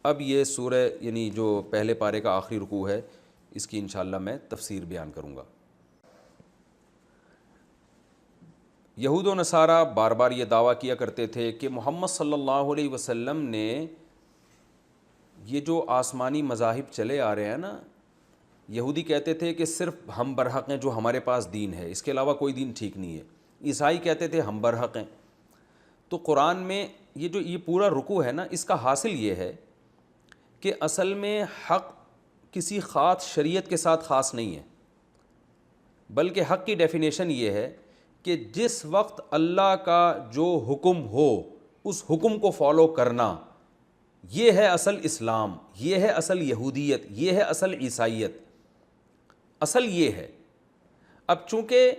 اب یہ سورہ یعنی جو پہلے پارے کا آخری رکوع ہے، اس کی انشاءاللہ میں تفسیر بیان کروں گا. یہود و نصارہ بار بار یہ دعویٰ کیا کرتے تھے کہ محمد صلی اللہ علیہ وسلم نے یہ جو آسمانی مذاہب چلے آ رہے ہیں نا، یہودی کہتے تھے کہ صرف ہم برحق ہیں جو ہمارے پاس دین ہے، اس کے علاوہ کوئی دین ٹھیک نہیں ہے. عیسائی کہتے تھے ہم برحق ہیں. تو قرآن میں یہ پورا رکوع ہے نا، اس کا حاصل یہ ہے کہ اصل میں حق کسی خاص شریعت کے ساتھ خاص نہیں ہے، بلکہ حق کی ڈیفینیشن یہ ہے کہ جس وقت اللہ کا جو حکم ہو اس حکم کو فالو کرنا، یہ ہے اصل اسلام، یہ ہے اصل یہودیت، یہ ہے اصل عیسائیت، اصل یہ ہے. اب چونکہ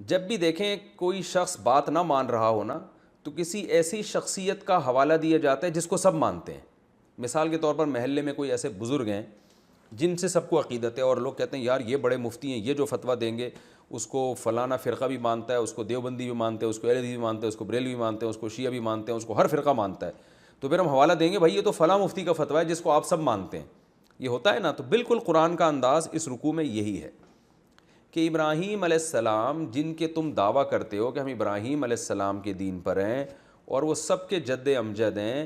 جب بھی دیکھیں کوئی شخص بات نہ مان رہا ہو نا، تو کسی ایسی شخصیت کا حوالہ دیا جاتا ہے جس کو سب مانتے ہیں. مثال کے طور پر محلے میں کوئی ایسے بزرگ ہیں جن سے سب کو عقیدت ہے، اور لوگ کہتے ہیں یار یہ بڑے مفتی ہیں، یہ جو فتویٰ دیں گے اس کو فلانا فرقہ بھی مانتا ہے، اس کو دیوبندی بھی مانتے ہیں، اس کو اہل حدیث بھی مانتے ہیں، اس کو بریلوی بھی مانتے ہیں، اس کو شیعہ بھی مانتے ہیں، اس کو ہر فرقہ مانتا ہے، تو پھر ہم حوالہ دیں گے بھائی یہ تو فلاں مفتی کا فتویٰ ہے جس کو آپ سب مانتے ہیں. یہ ہوتا ہے نا. تو بالکل قرآن کا انداز اس رکوع میں یہی ہے کہ ابراہیم علیہ السلام جن کے تم دعویٰ کرتے ہو کہ ہم ابراہیم علیہ السلام کے دین پر ہیں اور وہ سب کے جد امجد ہیں،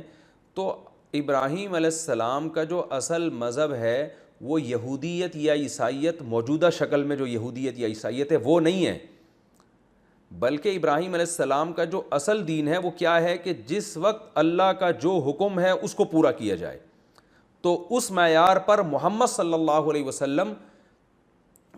تو ابراہیم علیہ السلام کا جو اصل مذہب ہے وہ یہودیت یا عیسائیت، موجودہ شکل میں جو یہودیت یا عیسائیت ہے وہ نہیں ہے. بلکہ ابراہیم علیہ السلام کا جو اصل دین ہے وہ کیا ہے کہ جس وقت اللہ کا جو حکم ہے اس کو پورا کیا جائے. تو اس معیار پر محمد صلی اللہ علیہ وسلم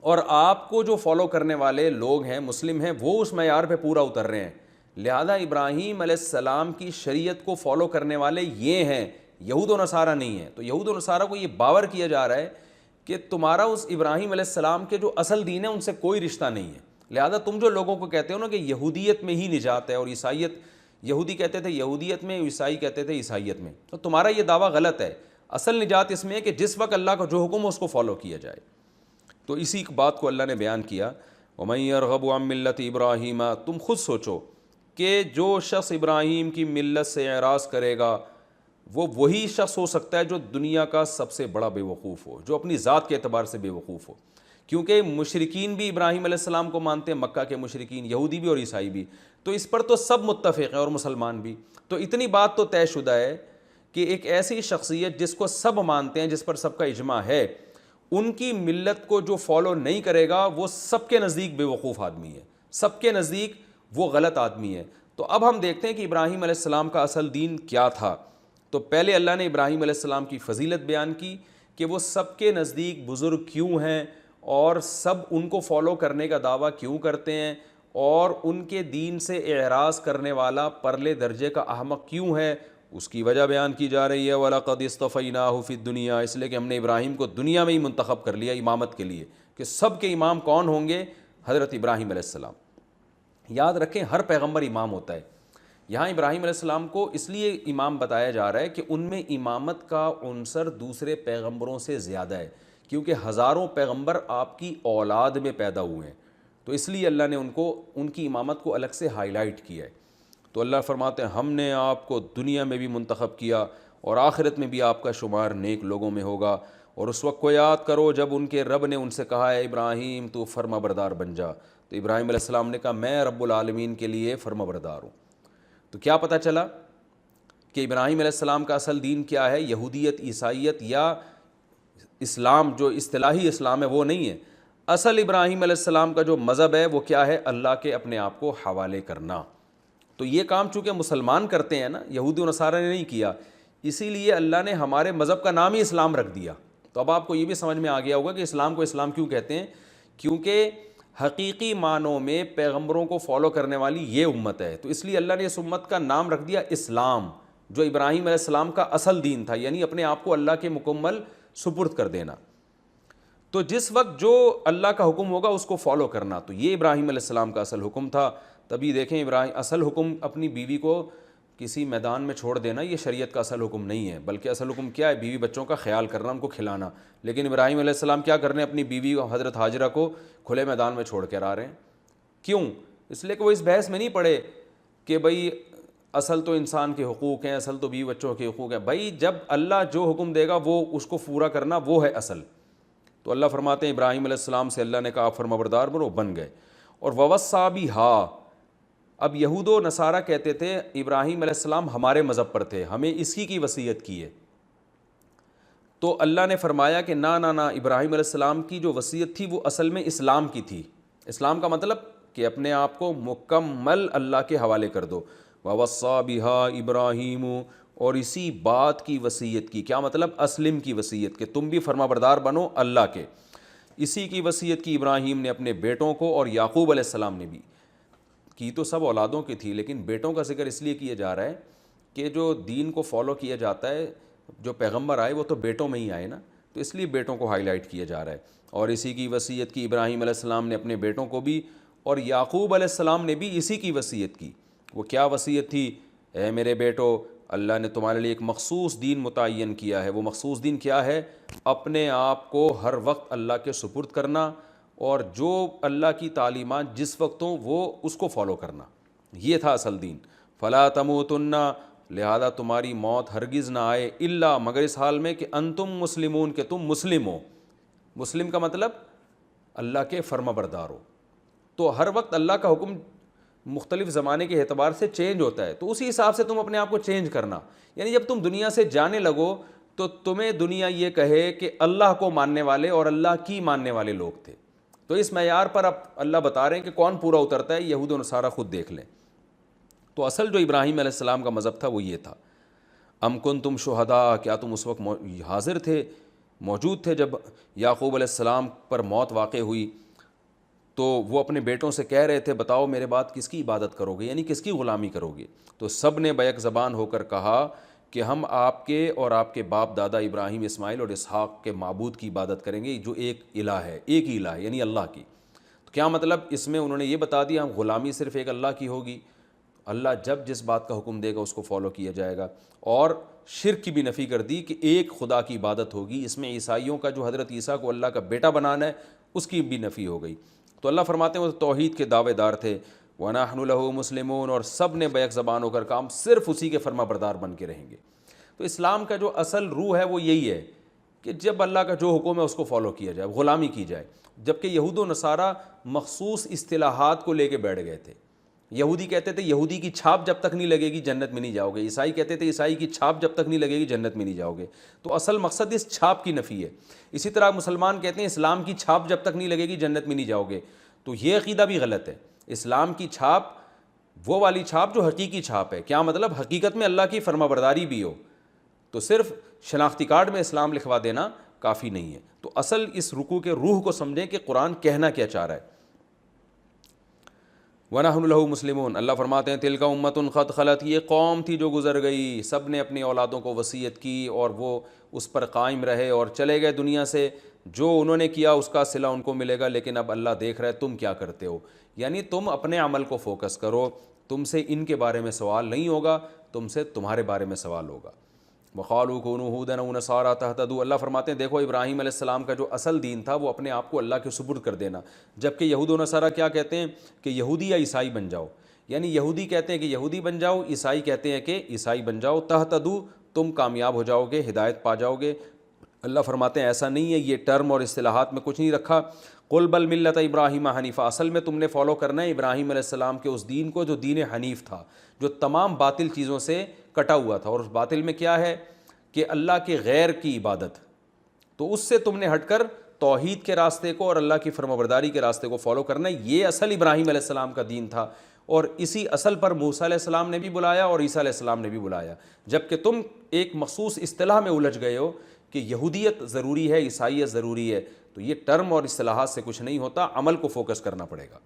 اور آپ کو جو فالو کرنے والے لوگ ہیں مسلم ہیں وہ اس معیار پہ پورا اتر رہے ہیں. لہذا ابراہیم علیہ السلام کی شریعت کو فالو کرنے والے یہ ہیں, یہود و نصارہ نہیں ہیں. تو یہود و نصارہ کو یہ باور کیا جا رہا ہے کہ تمہارا اس ابراہیم علیہ السلام کے جو اصل دین ہے ان سے کوئی رشتہ نہیں ہے. لہذا تم جو لوگوں کو کہتے ہو نا کہ یہودیت میں ہی نجات ہے اور عیسائیت, یہودی کہتے تھے یہودیت میں, عیسائی کہتے تھے عیسائیت میں, تو تمہارا یہ دعویٰ غلط ہے. اصل نجات اس میں ہے کہ جس وقت اللہ کا جو حکم ہے اس کو فالو کیا جائے. تو اسی بات کو اللہ نے بیان کیا, وَمَن يَرْغَبُ عَن مِّلَّةِ إِبْرَاهِيمَ. تم خود سوچو کہ جو شخص ابراہیم کی ملت سے اعراض کرے گا وہ وہی شخص ہو سکتا ہے جو دنیا کا سب سے بڑا بے وقوف ہو, جو اپنی ذات کے اعتبار سے بے وقوف ہو. کیونکہ مشرکین بھی ابراہیم علیہ السلام کو مانتے ہیں, مکہ کے مشرکین, یہودی بھی اور عیسائی بھی, تو اس پر تو سب متفق ہیں اور مسلمان بھی. تو اتنی بات تو طے شدہ ہے کہ ایک ایسی شخصیت جس کو سب مانتے ہیں, جس پر سب کا اجماع ہے, ان کی ملت کو جو فالو نہیں کرے گا وہ سب کے نزدیک بے وقوف آدمی ہے, سب کے نزدیک وہ غلط آدمی ہے. تو اب ہم دیکھتے ہیں کہ ابراہیم علیہ السلام کا اصل دین کیا تھا. تو پہلے اللہ نے ابراہیم علیہ السلام کی فضیلت بیان کی کہ وہ سب کے نزدیک بزرگ کیوں ہیں اور سب ان کو فالو کرنے کا دعویٰ کیوں کرتے ہیں, اور ان کے دین سے اعراض کرنے والا پرلے درجے کا احمق کیوں ہے, اس کی وجہ بیان کی جا رہی ہے. وَلَقَدِ اصْطَفَيْنَاهُ فِي الدُّنْيَا, اس لیے کہ ہم نے ابراہیم کو دنیا میں ہی منتخب کر لیا امامت کے لیے, کہ سب کے امام کون ہوں گے, حضرت ابراہیم علیہ السلام. یاد رکھیں ہر پیغمبر امام ہوتا ہے. یہاں ابراہیم علیہ السلام کو اس لیے امام بتایا جا رہا ہے کہ ان میں امامت کا عنصر دوسرے پیغمبروں سے زیادہ ہے, کیونکہ ہزاروں پیغمبر آپ کی اولاد میں پیدا ہوئے ہیں. تو اس لیے اللہ نے ان کی امامت کو الگ سے ہائی لائٹ کیا ہے. تو اللہ فرماتے ہیں ہم نے آپ کو دنیا میں بھی منتخب کیا اور آخرت میں بھی آپ کا شمار نیک لوگوں میں ہوگا. اور اس وقت کو یاد کرو جب ان کے رب نے ان سے کہا ہے ابراہیم تو فرما بردار بن جا. تو ابراہیم علیہ السلام نے کہا میں رب العالمین کے لیے فرما بردار ہوں. تو کیا پتہ چلا کہ ابراہیم علیہ السلام کا اصل دین کیا ہے, یہودیت, عیسائیت یا اسلام جو اصطلاحی اسلام ہے وہ نہیں ہے. اصل ابراہیم علیہ السلام کا جو مذہب ہے وہ کیا ہے, اللہ کے اپنے آپ کو حوالے کرنا. تو یہ کام چونکہ مسلمان کرتے ہیں نا, یہودی و نصارہ نے نہیں کیا, اسی لیے اللہ نے ہمارے مذہب کا نام ہی اسلام رکھ دیا. تو اب آپ کو یہ بھی سمجھ میں آ گیا ہوگا کہ اسلام کو اسلام کیوں کہتے ہیں, کیونکہ حقیقی معنوں میں پیغمبروں کو فالو کرنے والی یہ امت ہے. تو اس لیے اللہ نے اس امت کا نام رکھ دیا اسلام, جو ابراہیم علیہ السلام کا اصل دین تھا, یعنی اپنے آپ کو اللہ کے مکمل سپرد کر دینا. تو جس وقت جو اللہ کا حکم ہوگا اس کو فالو کرنا, تو یہ ابراہیم علیہ السلام کا اصل حکم تھا. تبھی دیکھیں ابراہیم اصل حکم اپنی بیوی کو کسی میدان میں چھوڑ دینا یہ شریعت کا اصل حکم نہیں ہے, بلکہ اصل حکم کیا ہے, بیوی بچوں کا خیال کرنا, ان کو کھلانا. لیکن ابراہیم علیہ السلام کیا کر رہے ہیں, اپنی بیوی حضرت ہاجرہ کو کھلے میدان میں چھوڑ کر آ رہے ہیں. کیوں؟ اس لیے کہ وہ اس بحث میں نہیں پڑے کہ بھئی اصل تو انسان کے حقوق ہیں, اصل تو بیوی بچوں کے حقوق ہیں. بھائی جب اللہ جو حکم دے گا وہ اس کو پورا کرنا وہ ہے اصل. تو اللہ فرماتے ہیں ابراہیم علیہ السلام سے اللہ نے کہا آپ فرمانبردار بنو, بن گئے. اور ووصّا بہا, اب یہود و نصارہ کہتے تھے ابراہیم علیہ السلام ہمارے مذہب پر تھے, ہمیں اسی کی وصیت کی ہے. تو اللہ نے فرمایا کہ نہ نہ نہ, ابراہیم علیہ السلام کی جو وصیت تھی وہ اصل میں اسلام کی تھی. اسلام کا مطلب کہ اپنے آپ کو مکمل اللہ کے حوالے کر دو. ووصّا بہا ابراہیم, اور اسی بات کی وصیت کی, کیا مطلب, اسلم کی وصیت, کہ تم بھی فرما بردار بنو اللہ کے. اسی کی وصیت کی ابراہیم نے اپنے بیٹوں کو, اور یعقوب علیہ السلام نے بھی کی. تو سب اولادوں کی تھی, لیکن بیٹوں کا ذکر اس لیے کیا جا رہا ہے کہ جو دین کو فالو کیا جاتا ہے, جو پیغمبر آئے وہ تو بیٹوں میں ہی آئے نا, تو اس لیے بیٹوں کو ہائی لائٹ کیا جا رہا ہے. اور اسی کی وصیت کی ابراہیم علیہ السلام نے اپنے بیٹوں کو بھی, اور یعقوب علیہ السلام نے بھی اسی کی وصیت کی. وہ کیا وصیت تھی, اے میرے بیٹو اللہ نے تمہارے لیے ایک مخصوص دین متعین کیا ہے. وہ مخصوص دین کیا ہے, اپنے آپ کو ہر وقت اللہ کے سپرد کرنا, اور جو اللہ کی تعلیمات جس وقت ہوں وہ اس کو فالو کرنا, یہ تھا اصل دین. فلا تموتن, لہذا تمہاری موت ہرگز نہ آئے, الا, مگر اس حال میں کہ انتم مسلمون, کہ تم مسلم ہو. مسلم کا مطلب اللہ کے فرما بردار ہو. تو ہر وقت اللہ کا حکم مختلف زمانے کے اعتبار سے چینج ہوتا ہے, تو اسی حساب سے تم اپنے آپ کو چینج کرنا. یعنی جب تم دنیا سے جانے لگو تو تمہیں دنیا یہ کہے کہ اللہ کو ماننے والے اور اللہ کی ماننے والے لوگ تھے. تو اس معیار پر اب اللہ بتا رہے ہیں کہ کون پورا اترتا ہے، یہود و نصارہ خود دیکھ لیں۔ تو اصل جو ابراہیم علیہ السلام کا مذہب تھا وہ یہ تھا، ام کنتم شہداء، کیا تم اس وقت حاضر تھے، موجود تھے جب یعقوب علیہ السلام پر موت واقع ہوئی، تو وہ اپنے بیٹوں سے کہہ رہے تھے بتاؤ میرے بعد کس کی عبادت کرو گے، یعنی کس کی غلامی کرو گے؟ تو سب نے بیک زبان ہو کر کہا کہ ہم آپ کے اور آپ کے باپ دادا ابراہیم، اسماعیل اور اسحاق کے معبود کی عبادت کریں گے جو ایک الہ ہے، ایک ہی الہ ہے یعنی اللہ کی۔ تو کیا مطلب اس میں انہوں نے یہ بتا دیا ہم غلامی صرف ایک اللہ کی ہوگی، اللہ جب جس بات کا حکم دے گا اس کو فالو کیا جائے گا، اور شرک کی بھی نفی کر دی کہ ایک خدا کی عبادت ہوگی۔ اس میں عیسائیوں کا جو حضرت عیسیٰ کو اللہ کا بیٹا بنانا ہے اس کی بھی نفی ہو گئی۔ تو اللہ فرماتے ہیں وہ توحید کے دعوے دار تھے، وَنَحْنُ لَهُ مُسْلِمُونَ، اور سب نے بیک زبان ہو کر کام صرف اسی کے فرما بردار بن کے رہیں گے۔ تو اسلام کا جو اصل روح ہے وہ یہی ہے کہ جب اللہ کا جو حکم ہے اس کو فالو کیا جائے، غلامی کی جائے۔ جبکہ یہود و نصارہ مخصوص اصطلاحات کو لے کے بیٹھ گئے تھے۔ یہودی کہتے تھے یہودی کی چھاپ جب تک نہیں لگے گی جنت میں نہیں جاؤ گے، عیسائی کہتے تھے عیسائی کی چھاپ جب تک نہیں لگے گی جنت میں نہیں جاؤ گے۔ تو اصل مقصد اس چھاپ کی نفی ہے۔ اسی طرح مسلمان کہتے ہیں اسلام کی چھاپ جب تک نہیں لگے گی جنت میں نہیں جاؤ گے، تو یہ عقیدہ بھی غلط ہے۔ اسلام کی چھاپ وہ والی چھاپ جو حقیقی چھاپ ہے، کیا مطلب حقیقت میں اللہ کی فرما برداری بھی ہو، تو صرف شناختی کارڈ میں اسلام لکھوا دینا کافی نہیں ہے۔ تو اصل اس رکوع کے روح کو سمجھیں کہ قرآن کہنا کیا چاہ رہا ہے۔ وَنَحْنُ لَهُ مُسْلِمُونَ، اللہ فرماتے ہیں تِلْكَ أُمَّةٌ قَدْ خَلَتْ، یہ قوم تھی جو گزر گئی، سب نے اپنی اولادوں کو وصیت کی اور وہ اس پر قائم رہے اور چلے گئے دنیا سے، جو انہوں نے کیا اس کا صلہ ان کو ملے گا، لیکن اب اللہ دیکھ رہا ہے تم کیا کرتے ہو، یعنی تم اپنے عمل کو فوکس کرو، تم سے ان کے بارے میں سوال نہیں ہوگا، تم سے تمہارے بارے میں سوال ہوگا۔ وَقَالُوا كُونُوا هُودًا أَوْ نَصَارَىٰ تَهْتَدُوا، اللہ فرماتے ہیں دیکھو ابراہیم علیہ السلام کا جو اصل دین تھا وہ اپنے آپ کو اللہ کے سپرد کر دینا، جبکہ یہود و نصارہ کیا کہتے ہیں کہ یہودی یا عیسائی بن جاؤ، یعنی یہودی کہتے ہیں کہ یہودی بن جاؤ، عیسائی کہتے ہیں کہ عیسائی بن جاؤ، تہتدوا، تم کامیاب ہو جاؤ گے، ہدایت پا جاؤ گے۔ اللہ فرماتے ہیں ایسا نہیں ہے، یہ ٹرم اور اصطلاحات میں کچھ نہیں رکھا۔ قل بل ملت ابراہیم حنیفہ، اصل میں تم نے فالو کرنا ہے ابراہیم علیہ السلام کے اس دین کو جو دین حنیف تھا، جو تمام باطل چیزوں سے کٹا ہوا تھا، اور اس باطل میں کیا ہے کہ اللہ کے غیر کی عبادت، تو اس سے تم نے ہٹ کر توحید کے راستے کو اور اللہ کی فرمانبرداری کے راستے کو فالو کرنا ہے۔ یہ اصل ابراہیم علیہ السلام کا دین تھا، اور اسی اصل پر موسیٰ علیہ السلام نے بھی بلایا اور عیسیٰ علیہ السلام نے بھی بلایا، جبکہ تم ایک مخصوص اصطلاح میں الجھ گئے ہو کہ یہودیت ضروری ہے، عیسائیت ضروری ہے، تو یہ ٹرم اور اصطلاحات سے کچھ نہیں ہوتا، عمل کو فوکس کرنا پڑے گا۔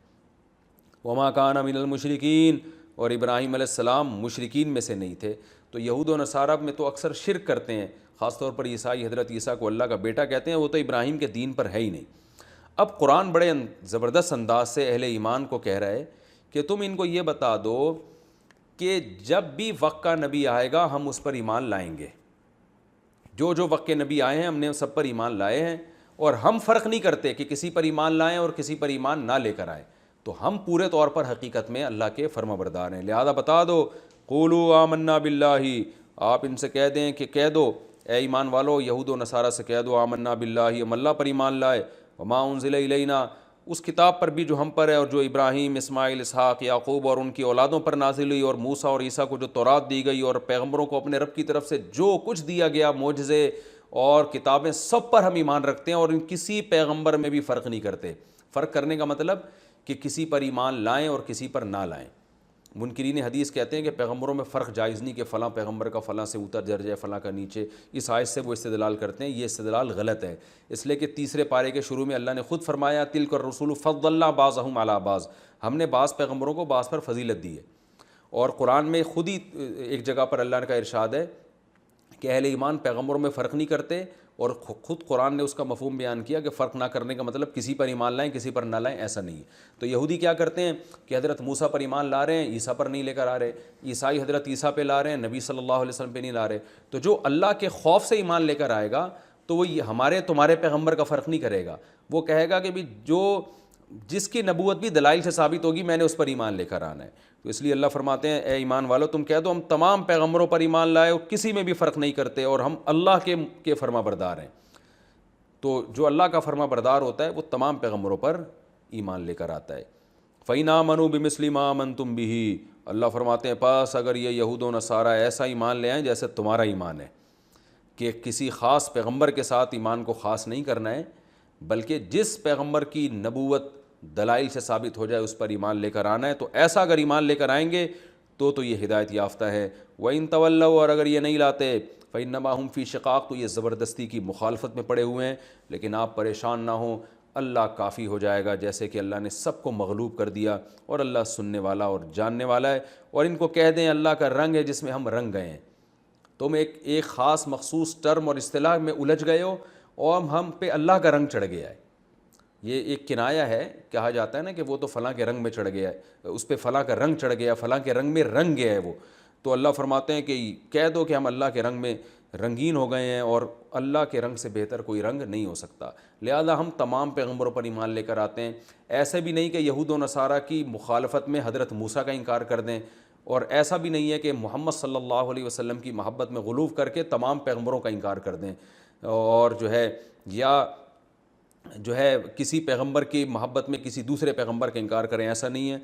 وما کان من المشرکین، اور ابراہیم علیہ السلام مشرکین میں سے نہیں تھے۔ تو یہود و نصارہ میں تو اکثر شرک کرتے ہیں، خاص طور پر عیسائی حضرت عیسیٰ کو اللہ کا بیٹا کہتے ہیں، وہ تو ابراہیم کے دین پر ہے ہی نہیں۔ اب قرآن بڑے زبردست انداز سے اہل ایمان کو کہہ رہا ہے کہ تم ان کو یہ بتا دو کہ جب بھی وقت کا نبی آئے گا ہم اس پر ایمان لائیں گے، جو جو وقت کے نبی آئے ہیں ہم نے سب پر ایمان لائے ہیں، اور ہم فرق نہیں کرتے کہ کسی پر ایمان لائیں اور کسی پر ایمان نہ لے کر آئیں، تو ہم پورے طور پر حقیقت میں اللہ کے فرما بردار ہیں۔ لہذا بتا دو قولوا آمنا باللہ، آپ ان سے کہہ دیں کہ کہہ دو اے ایمان والو، یہود و نصارہ سے کہہ دو آمنا باللہ، ہم اللہ پر ایمان لائے، وما انزل الینا، اس کتاب پر بھی جو ہم پر ہے اور جو ابراہیم، اسماعیل، اسحاق، یعقوب اور ان کی اولادوں پر نازل ہوئی، اور موسیٰ اور عیسیٰ کو جو تورات دی گئی، اور پیغمبروں کو اپنے رب کی طرف سے جو کچھ دیا گیا، معجزے اور کتابیں، سب پر ہم ایمان رکھتے ہیں، اور ان کسی پیغمبر میں بھی فرق نہیں کرتے۔ فرق کرنے کا مطلب کہ کسی پر ایمان لائیں اور کسی پر نہ لائیں۔ منکرین حدیث کہتے ہیں کہ پیغمبروں میں فرق جائز نہیں، کہ فلاں پیغمبر کا فلاں سے اوپر درجہ ہے، فلاں کا نیچے، اس آیت سے وہ استدلال کرتے ہیں، یہ استدلال غلط ہے، اس لیے کہ تیسرے پارے کے شروع میں اللہ نے خود فرمایا تلک الرسول فضلنا بعضهم علی بعض، ہم نے بعض پیغمبروں کو بعض پر فضیلت دی ہے۔ اور قرآن میں خود ہی ایک جگہ پر اللہ کا ارشاد ہے کہ اہل ایمان پیغمبروں میں فرق نہیں کرتے، اور خود قرآن نے اس کا مفہوم بیان کیا کہ فرق نہ کرنے کا مطلب کسی پر ایمان لائیں کسی پر نہ لائیں، ایسا نہیں ہے۔ تو یہودی کیا کرتے ہیں کہ حضرت موسیٰ پر ایمان لا رہے ہیں، عیسیٰ پر نہیں لے کر آ رہے، عیسائی حضرت عیسیٰ پہ لا رہے ہیں، نبی صلی اللہ علیہ وسلم پہ نہیں لا رہے۔ تو جو اللہ کے خوف سے ایمان لے کر آئے گا تو وہ ہمارے تمہارے پیغمبر کا فرق نہیں کرے گا، وہ کہے گا کہ بھی جس کی نبوت بھی دلائل سے ثابت ہوگی میں نے اس پر ایمان لے کر آنا ہے۔ تو اس لیے اللہ فرماتے ہیں اے ایمان والو تم کہہ دو ہم تمام پیغمبروں پر ایمان لائے اور کسی میں بھی فرق نہیں کرتے، اور ہم اللہ کے فرما بردار ہیں۔ تو جو اللہ کا فرما بردار ہوتا ہے وہ تمام پیغمبروں پر ایمان لے کر آتا ہے۔ فَإِنْ آمَنُوا بِمِثْلِ مَا آمَنْتُمْ بِهِ، اللہ فرماتے ہیں پاس اگر یہ یہود و نصارہ ایسا ایمان لے آئیں جیسے تمہارا ایمان ہے، کہ کسی خاص پیغمبر کے ساتھ ایمان کو خاص نہیں کرنا ہے، بلکہ جس پیغمبر کی نبوت دلائل سے ثابت ہو جائے اس پر ایمان لے کر آنا ہے. تو ایسا اگر ایمان لے کر آئیں گے تو یہ ہدایت یافتہ ہے. وَإِن تَوَلَّوْا، اور اگر یہ نہیں لاتے فَإِنَّمَا هُمْ فِي شِقَاقٍ، تو یہ زبردستی کی مخالفت میں پڑے ہوئے ہیں. لیکن آپ پریشان نہ ہوں، اللہ کافی ہو جائے گا، جیسے کہ اللہ نے سب کو مغلوب کر دیا، اور اللہ سننے والا اور جاننے والا ہے. اور ان کو کہہ دیں اللہ کا رنگ ہے جس میں ہم رنگ گئے ہیں. تم ایک خاص مخصوص ٹرم اور اصطلاح میں الجھ گئے ہو اور ہم پہ اللہ کا رنگ چڑھ گیا ہے. یہ ایک کنایہ ہے، کہا جاتا ہے نا کہ وہ تو فلاں کے رنگ میں چڑھ گیا ہے، اس پہ فلاں کا رنگ چڑھ گیا، فلاں کے رنگ میں رنگ گیا ہے وہ. تو اللہ فرماتے ہیں کہ کہہ دو کہ ہم اللہ کے رنگ میں رنگین ہو گئے ہیں، اور اللہ کے رنگ سے بہتر کوئی رنگ نہیں ہو سکتا. لہذا ہم تمام پیغمبروں پر ایمان لے کر آتے ہیں. ایسے بھی نہیں کہ یہود و نصارہ کی مخالفت میں حضرت موسیٰ کا انکار کر دیں، اور ایسا بھی نہیں ہے کہ محمد صلی اللہ علیہ وسلم کی محبت میں غلو کر کے تمام پیغمبروں کا انکار کر دیں، اور جو ہے کسی پیغمبر کی محبت میں کسی دوسرے پیغمبر کا انکار کریں. ایسا نہیں ہے،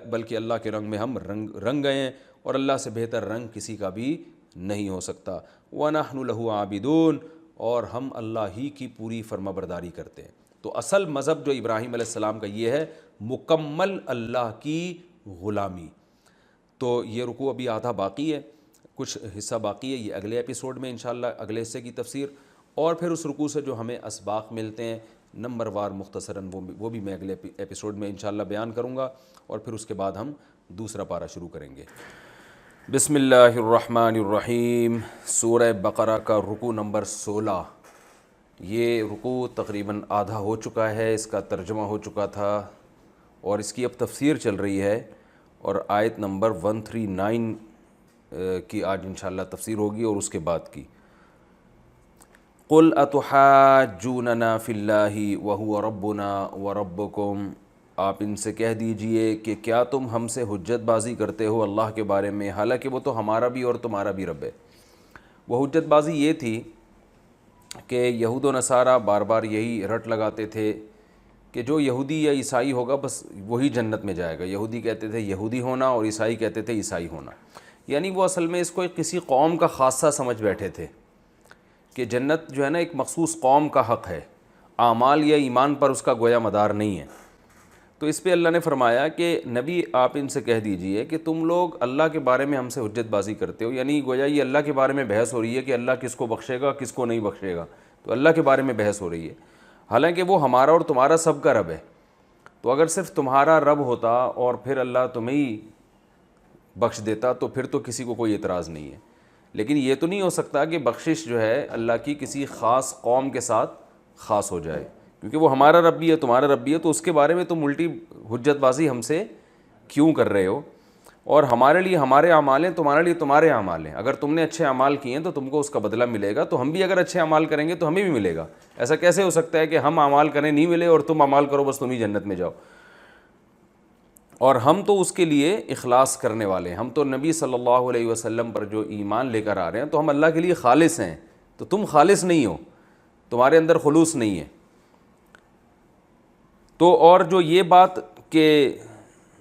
بلکہ اللہ کے رنگ میں ہم رنگ گئے ہیں، اور اللہ سے بہتر رنگ کسی کا بھی نہیں ہو سکتا. وَنَحْنُ لَهُ عَابِدُونَ، اور ہم اللہ ہی کی پوری فرما برداری کرتے ہیں. تو اصل مذہب جو ابراہیم علیہ السلام کا یہ ہے، مکمل اللہ کی غلامی. تو یہ رکوع ابھی آدھا باقی ہے، کچھ حصہ باقی ہے، یہ اگلے ایپیسوڈ میں انشاءاللہ اگلے حصے کی تفسیر، اور پھر اس رکوع سے جو ہمیں اسباق ملتے ہیں نمبر وار مختصراً وہ بھی میں اگلے ایپیسوڈ میں انشاءاللہ بیان کروں گا، اور پھر اس کے بعد ہم دوسرا پارہ شروع کریں گے. بسم اللہ الرحمن الرحیم. سورہ بقرہ کا رکوع نمبر 16. یہ رکوع تقریباً آدھا ہو چکا ہے، اس کا ترجمہ ہو چکا تھا، اور اس کی اب تفسیر چل رہی ہے، اور آیت نمبر 139 کی آج انشاءاللہ تفسیر ہوگی، اور اس کے بعد کی. قُلْ أَتُحَاجُّونَنَا فِي اللَّهِ وَهُوَ رَبُّنَا وَرَبُّكُمْ، آپ ان سے کہہ دیجئے کہ کیا تم ہم سے حجت بازی کرتے ہو اللہ کے بارے میں، حالانکہ وہ تو ہمارا بھی اور تمہارا بھی رب ہے. وہ حجت بازی یہ تھی کہ یہود و نصارہ بار بار یہی رٹ لگاتے تھے کہ جو یہودی یا عیسائی ہوگا بس وہی جنت میں جائے گا. یہودی کہتے تھے یہودی ہونا، اور عیسائی کہتے تھے عیسائی ہونا. یعنی وہ اصل میں اس کو ایک کسی قوم کا خاصہ سمجھ بیٹھے تھے کہ جنت جو ہے نا ایک مخصوص قوم کا حق ہے، اعمال یا ایمان پر اس کا گویا مدار نہیں ہے. تو اس پہ اللہ نے فرمایا کہ نبی آپ ان سے کہہ دیجئے کہ تم لوگ اللہ کے بارے میں ہم سے حجت بازی کرتے ہو، یعنی گویا یہ اللہ کے بارے میں بحث ہو رہی ہے کہ اللہ کس کو بخشے گا کس کو نہیں بخشے گا. تو اللہ کے بارے میں بحث ہو رہی ہے، حالانکہ وہ ہمارا اور تمہارا سب کا رب ہے. تو اگر صرف تمہارا رب ہوتا اور پھر اللہ تمہیں ہی بخش دیتا تو پھر تو کسی کو کوئی اعتراض نہیں ہے. لیکن یہ تو نہیں ہو سکتا کہ بخشش جو ہے اللہ کی کسی خاص قوم کے ساتھ خاص ہو جائے، کیونکہ وہ ہمارا رب بھی ہے تمہارا رب بھی ہے، تو اس کے بارے میں تم الٹی حجت بازی ہم سے کیوں کر رہے ہو؟ اور ہمارے لیے ہمارے اعمال ہیں، تمہارے لیے تمہارے اعمال ہیں. اگر تم نے اچھے اعمال کیے ہیں تو تم کو اس کا بدلہ ملے گا، تو ہم بھی اگر اچھے اعمال کریں گے تو ہمیں بھی ملے گا. ایسا کیسے ہو سکتا ہے کہ ہم اعمال کریں نہیں ملے اور تم اعمال کرو بس تم ہی جنت میں جاؤ؟ اور ہم تو اس کے لیے اخلاص کرنے والے ہیں. ہم تو نبی صلی اللہ علیہ وسلم پر جو ایمان لے کر آ رہے ہیں تو ہم اللہ کے لیے خالص ہیں. تو تم خالص نہیں ہو، تمہارے اندر خلوص نہیں ہے. تو اور جو یہ بات کہ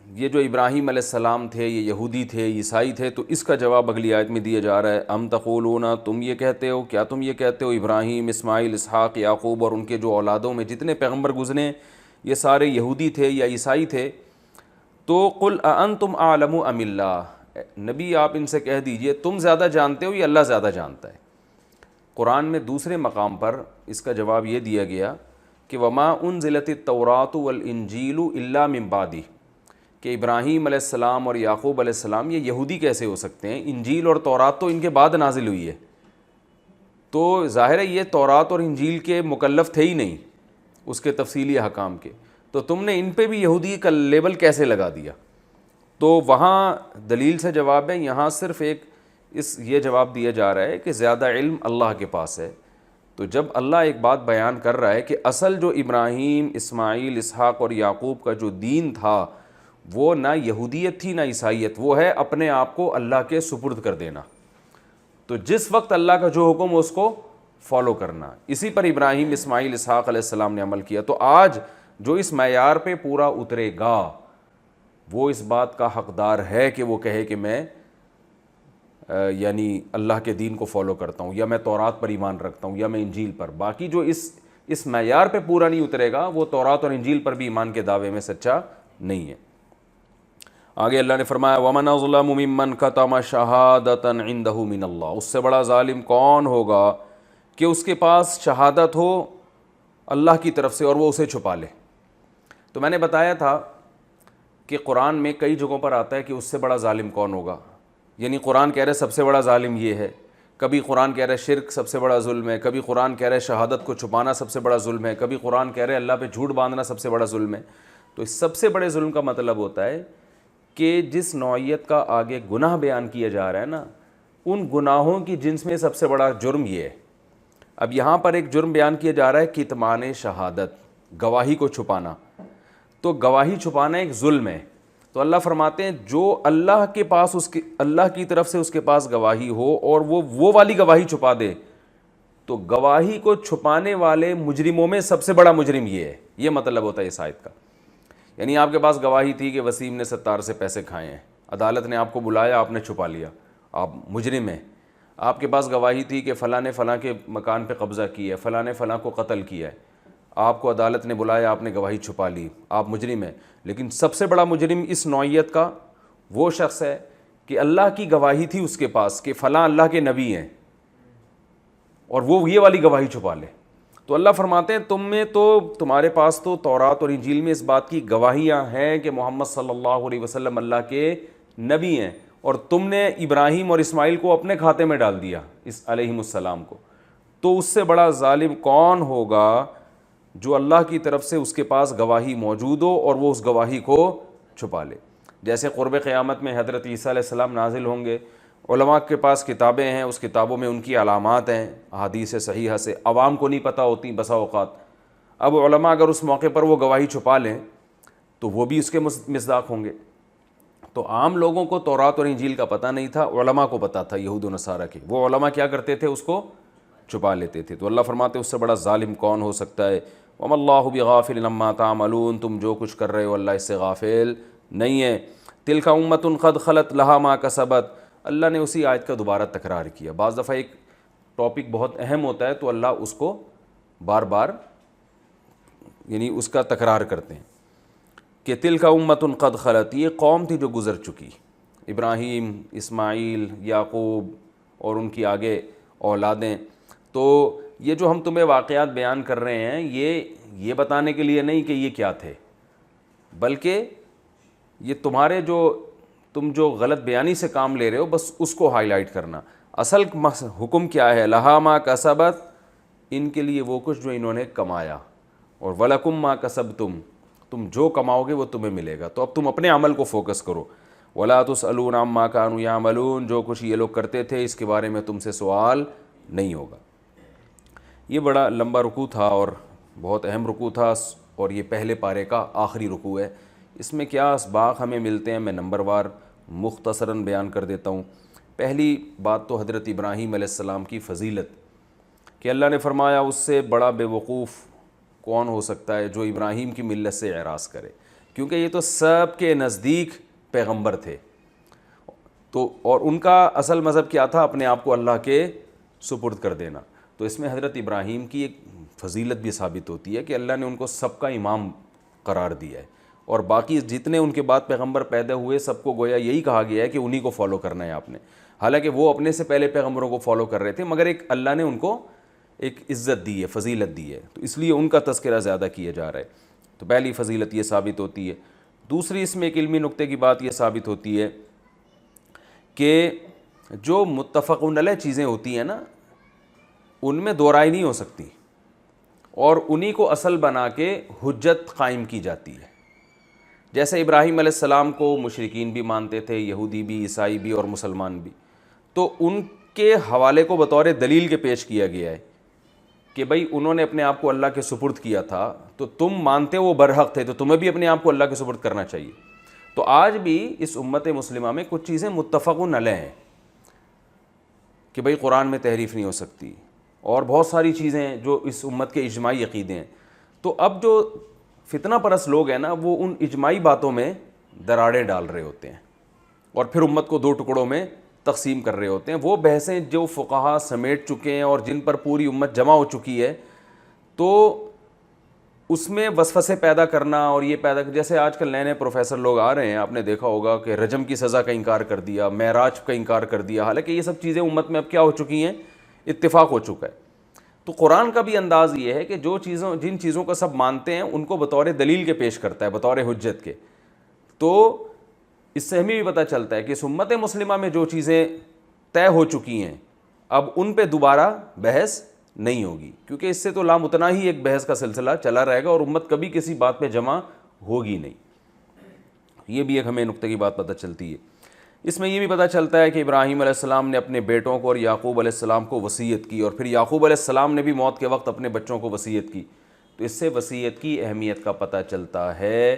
یہ جو ابراہیم علیہ السلام تھے یہ یہودی تھے عیسائی تھے، تو اس کا جواب اگلی آیت میں دیا جا رہا ہے. ام تقولون، تم یہ کہتے ہو، کیا تم یہ کہتے ہو ابراہیم اسماعیل اسحاق یعقوب اور ان کے جو اولادوں میں جتنے پیغمبر گزرے یہ سارے یہودی تھے یا عیسائی تھے؟ تو قل اانتم اعلم ام اللہ، نبی آپ ان سے کہہ دیجئے تم زیادہ جانتے ہو یا اللہ زیادہ جانتا ہے. قرآن میں دوسرے مقام پر اس کا جواب یہ دیا گیا کہ وما انزلت التوراۃ والانجیل الا من بعدہ، کہ ابراہیم علیہ السلام اور یعقوب علیہ السلام یہ یہودی کیسے ہو سکتے ہیں؟ انجیل اور تورات تو ان کے بعد نازل ہوئی ہے، تو ظاہر ہے یہ تورات اور انجیل کے مکلف تھے ہی نہیں، اس کے تفصیلی احکام کے، تو تم نے ان پہ بھی یہودی کا لیبل کیسے لگا دیا؟ تو وہاں دلیل سے جواب ہے، یہاں صرف یہ جواب دیا جا رہا ہے کہ زیادہ علم اللہ کے پاس ہے. تو جب اللہ ایک بات بیان کر رہا ہے کہ اصل جو ابراہیم اسماعیل اسحاق اور یعقوب کا جو دین تھا وہ نہ یہودیت تھی نہ عیسائیت، وہ ہے اپنے آپ کو اللہ کے سپرد کر دینا. تو جس وقت اللہ کا جو حکم اس کو فالو کرنا، اسی پر ابراہیم اسماعیل اسحاق علیہ السلام نے عمل کیا. تو آج جو اس معیار پہ پورا اترے گا وہ اس بات کا حقدار ہے کہ وہ کہے کہ میں یعنی اللہ کے دین کو فالو کرتا ہوں، یا میں تورات پر ایمان رکھتا ہوں، یا میں انجیل پر. باقی جو اس اس معیار پہ پورا نہیں اترے گا وہ تورات اور انجیل پر بھی ایمان کے دعوے میں سچا نہیں ہے۔ آگے اللہ نے فرمایا وَمَنْ أَظْلَمُ مِمَّنْ كَتَمَ شَهَادَةً عِنْدَهُ مِنَ اللَّهِ، اس سے بڑا ظالم کون ہوگا کہ اس کے پاس شہادت ہو اللہ کی طرف سے اور وہ اسے چھپا لے۔ تو میں نے بتایا تھا کہ قرآن میں کئی جگہوں پر آتا ہے کہ اس سے بڑا ظالم کون ہوگا، یعنی قرآن کہہ رہے سب سے بڑا ظالم یہ ہے، کبھی قرآن کہہ رہے شرک سب سے بڑا ظلم ہے، کبھی قرآن کہہ رہے شہادت کو چھپانا سب سے بڑا ظلم ہے، کبھی قرآن کہہ رہے اللہ پہ جھوٹ باندھنا سب سے بڑا ظلم ہے۔ تو اس سب سے بڑے ظلم کا مطلب ہوتا ہے کہ جس نوعیت کا آگے گناہ بیان کیا جا رہا ہے نا، ان گناہوں کی جنس میں سب سے بڑا جرم یہ ہے۔ اب یہاں پر ایک جرم بیان کیا جا رہا ہے کتمان شہادت، گواہی کو چھپانا، تو گواہی چھپانا ایک ظلم ہے۔ تو اللہ فرماتے ہیں جو اللہ کے پاس اللہ کی طرف سے اس کے پاس گواہی ہو اور وہ والی گواہی چھپا دے، تو گواہی کو چھپانے والے مجرموں میں سب سے بڑا مجرم یہ ہے۔ یہ مطلب ہوتا ہے اس آیت کا، یعنی آپ کے پاس گواہی تھی کہ وسیم نے ستار سے پیسے کھائے ہیں، عدالت نے آپ کو بلایا، آپ نے چھپا لیا، آپ مجرم ہیں۔ آپ کے پاس گواہی تھی کہ فلاں نے فلاں کے مکان پہ قبضہ کیا ہے، فلاں نے فلاں کو قتل کیا ہے، آپ کو عدالت نے بلایا، آپ نے گواہی چھپا لی، آپ مجرم ہیں۔ لیکن سب سے بڑا مجرم اس نوعیت کا وہ شخص ہے کہ اللہ کی گواہی تھی اس کے پاس کہ فلاں اللہ کے نبی ہیں اور وہ یہ والی گواہی چھپا لے۔ تو اللہ فرماتے ہیں تمہارے پاس تو تورات اور انجیل میں اس بات کی گواہیاں ہیں کہ محمد صلی اللہ علیہ وسلم اللہ کے نبی ہیں، اور تم نے ابراہیم اور اسماعیل کو اپنے کھاتے میں ڈال دیا، اس علیہم السلام کو۔ تو اس سے بڑا ظالم کون ہوگا جو اللہ کی طرف سے اس کے پاس گواہی موجود ہو اور وہ اس گواہی کو چھپا لے۔ جیسے قرب قیامت میں حضرت عیسیٰ علیہ السلام نازل ہوں گے، علماء کے پاس کتابیں ہیں، اس کتابوں میں ان کی علامات ہیں احادیث صحیحہ سے، عوام کو نہیں پتہ ہوتی بسا اوقات۔ اب علماء اگر اس موقع پر وہ گواہی چھپا لیں تو وہ بھی اس کے مصداق ہوں گے۔ تو عام لوگوں کو تورات اور انجیل کا پتہ نہیں تھا، علماء کو پتہ تھا، یہود و نصارہ کے، وہ علماء کیا کرتے تھے، اس کو چھپا لیتے تھے۔ تو اللہ فرماتے ہیں اس سے بڑا ظالم کون ہو سکتا ہے۔ وَمَا اللَّهُ بِغَافِلٍ عَمَّا تَعْمَلُونَ، تم جو کچھ کر رہے ہو اللہ اس سے غافل نہیں ہے۔ تِلْكَ أُمَّةٌ قَدْ خَلَتْ لَهَا مَا كَسَبَتْ، اللہ نے اسی آیت کا دوبارہ تکرار کیا۔ بعض دفعہ ایک ٹاپک بہت اہم ہوتا ہے تو اللہ اس کو بار بار یعنی اس کا تکرار کرتے ہیں کہ تِلْكَ أُمَّةٌ قَدْ خَلَتْ، یہ قوم تھی جو گزر چکی، ابراہیم، اسماعیل، یعقوب اور ان کی آگے اولادیں۔ تو یہ جو ہم تمہیں واقعات بیان کر رہے ہیں یہ بتانے کے لیے نہیں کہ یہ کیا تھے، بلکہ یہ تم جو غلط بیانی سے کام لے رہے ہو بس اس کو ہائی لائٹ کرنا۔ اصل حکم کیا ہے، لہا ما کسبت، ان کے لیے وہ کچھ جو انہوں نے کمایا، اور ولکم ما کسبتم، تم جو کماؤ گے وہ تمہیں ملے گا۔ تو اب تم اپنے عمل کو فوکس کرو۔ ولا تسألون عما كانوا يعملون، جو کچھ یہ لوگ کرتے تھے اس کے بارے میں تم سے سوال نہیں ہوگا۔ یہ بڑا لمبا رکوع تھا اور بہت اہم رکوع تھا، اور یہ پہلے پارے کا آخری رکوع ہے۔ اس میں کیا اسباق ہمیں ملتے ہیں میں نمبر وار مختصراً بیان کر دیتا ہوں۔ پہلی بات تو حضرت ابراہیم علیہ السلام کی فضیلت، کہ اللہ نے فرمایا اس سے بڑا بے وقوف کون ہو سکتا ہے جو ابراہیم کی ملت سے اعراض کرے، کیونکہ یہ تو سب کے نزدیک پیغمبر تھے، تو اور ان کا اصل مذہب کیا تھا، اپنے آپ کو اللہ کے سپرد کر دینا۔ تو اس میں حضرت ابراہیم کی ایک فضیلت بھی ثابت ہوتی ہے کہ اللہ نے ان کو سب کا امام قرار دیا ہے، اور باقی جتنے ان کے بعد پیغمبر پیدا ہوئے سب کو گویا یہی کہا گیا ہے کہ انہی کو فالو کرنا ہے آپ نے، حالانکہ وہ اپنے سے پہلے پیغمبروں کو فالو کر رہے تھے، مگر ایک اللہ نے ان کو ایک عزت دی ہے، فضیلت دی ہے، تو اس لیے ان کا تذکرہ زیادہ کیا جا رہا ہے۔ تو پہلی فضیلت یہ ثابت ہوتی ہے۔ دوسری اس میں ایک علمی نقطے کی بات یہ ثابت ہوتی ہے کہ جو متفقون علیہ چیزیں ہوتی ہیں نا، ان میں دو رائے نہیں ہو سکتی، اور انہی کو اصل بنا کے حجت قائم کی جاتی ہے۔ جیسے ابراہیم علیہ السلام کو مشرکین بھی مانتے تھے، یہودی بھی، عیسائی بھی اور مسلمان بھی، تو ان کے حوالے کو بطور دلیل کے پیش کیا گیا ہے کہ بھئی انہوں نے اپنے آپ کو اللہ کے سپرد کیا تھا، تو تم مانتے وہ برحق تھے، تو تمہیں بھی اپنے آپ کو اللہ کے سپرد کرنا چاہیے۔ تو آج بھی اس امت مسلمہ میں کچھ چیزیں متفقون علیہ ہیں کہ بھئی قرآن میں تحریف نہیں ہو سکتی، اور بہت ساری چیزیں ہیں جو اس امت کے اجماعی عقیدے ہیں۔ تو اب جو فتنہ پرست لوگ ہیں نا، وہ ان اجماعی باتوں میں دراڑیں ڈال رہے ہوتے ہیں اور پھر امت کو دو ٹکڑوں میں تقسیم کر رہے ہوتے ہیں۔ وہ بحثیں جو فقہا سمیٹ چکے ہیں اور جن پر پوری امت جمع ہو چکی ہے، تو اس میں وسوسے پیدا کرنا اور یہ پیدا جیسے آج کل نئے نئے پروفیسر لوگ آ رہے ہیں, آپ نے دیکھا ہوگا کہ رجم کی سزا کا انکار کر دیا, معراج کا انکار کر دیا, حالانکہ یہ سب چیزیں امت میں اب کیا ہو چکی ہیں, اتفاق ہو چکا ہے. تو قرآن کا بھی انداز یہ ہے کہ جن چیزوں کا سب مانتے ہیں ان کو بطور دلیل کے پیش کرتا ہے, بطور حجت کے. تو اس سے ہمیں بھی پتہ چلتا ہے کہ اس امت مسلمہ میں جو چیزیں طے ہو چکی ہیں اب ان پہ دوبارہ بحث نہیں ہوگی, کیونکہ اس سے تو لامتناہی ہی ایک بحث کا سلسلہ چلا رہے گا اور امت کبھی کسی بات پہ جمع ہوگی نہیں. یہ بھی ایک ہمیں نقطے کی بات پتہ چلتی ہے. اس میں یہ بھی پتہ چلتا ہے کہ ابراہیم علیہ السلام نے اپنے بیٹوں کو اور یعقوب علیہ السلام کو وصیت کی, اور پھر یعقوب علیہ السلام نے بھی موت کے وقت اپنے بچوں کو وصیت کی. تو اس سے وصیت کی اہمیت کا پتہ چلتا ہے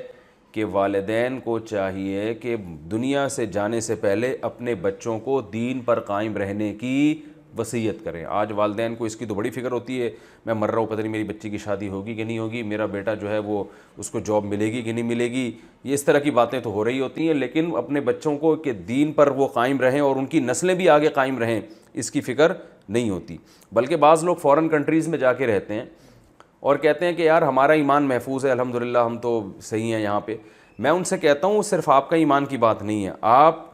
کہ والدین کو چاہیے کہ دنیا سے جانے سے پہلے اپنے بچوں کو دین پر قائم رہنے کی وصیت کریں. آج والدین کو اس کی تو بڑی فکر ہوتی ہے, میں مر رہا ہوں پتہ نہیں میری بچی کی شادی ہوگی کہ نہیں ہوگی, میرا بیٹا جو ہے وہ اس کو جاب ملے گی کہ نہیں ملے گی, یہ اس طرح کی باتیں تو ہو رہی ہوتی ہیں. لیکن اپنے بچوں کو کہ دین پر وہ قائم رہیں اور ان کی نسلیں بھی آگے قائم رہیں, اس کی فکر نہیں ہوتی. بلکہ بعض لوگ فورن کنٹریز میں جا کے رہتے ہیں اور کہتے ہیں کہ یار ہمارا ایمان محفوظ ہے, الحمدللہ ہم تو صحیح ہیں یہاں پہ. میں ان سے کہتا ہوں صرف آپ کا ایمان کی بات نہیں ہے, آپ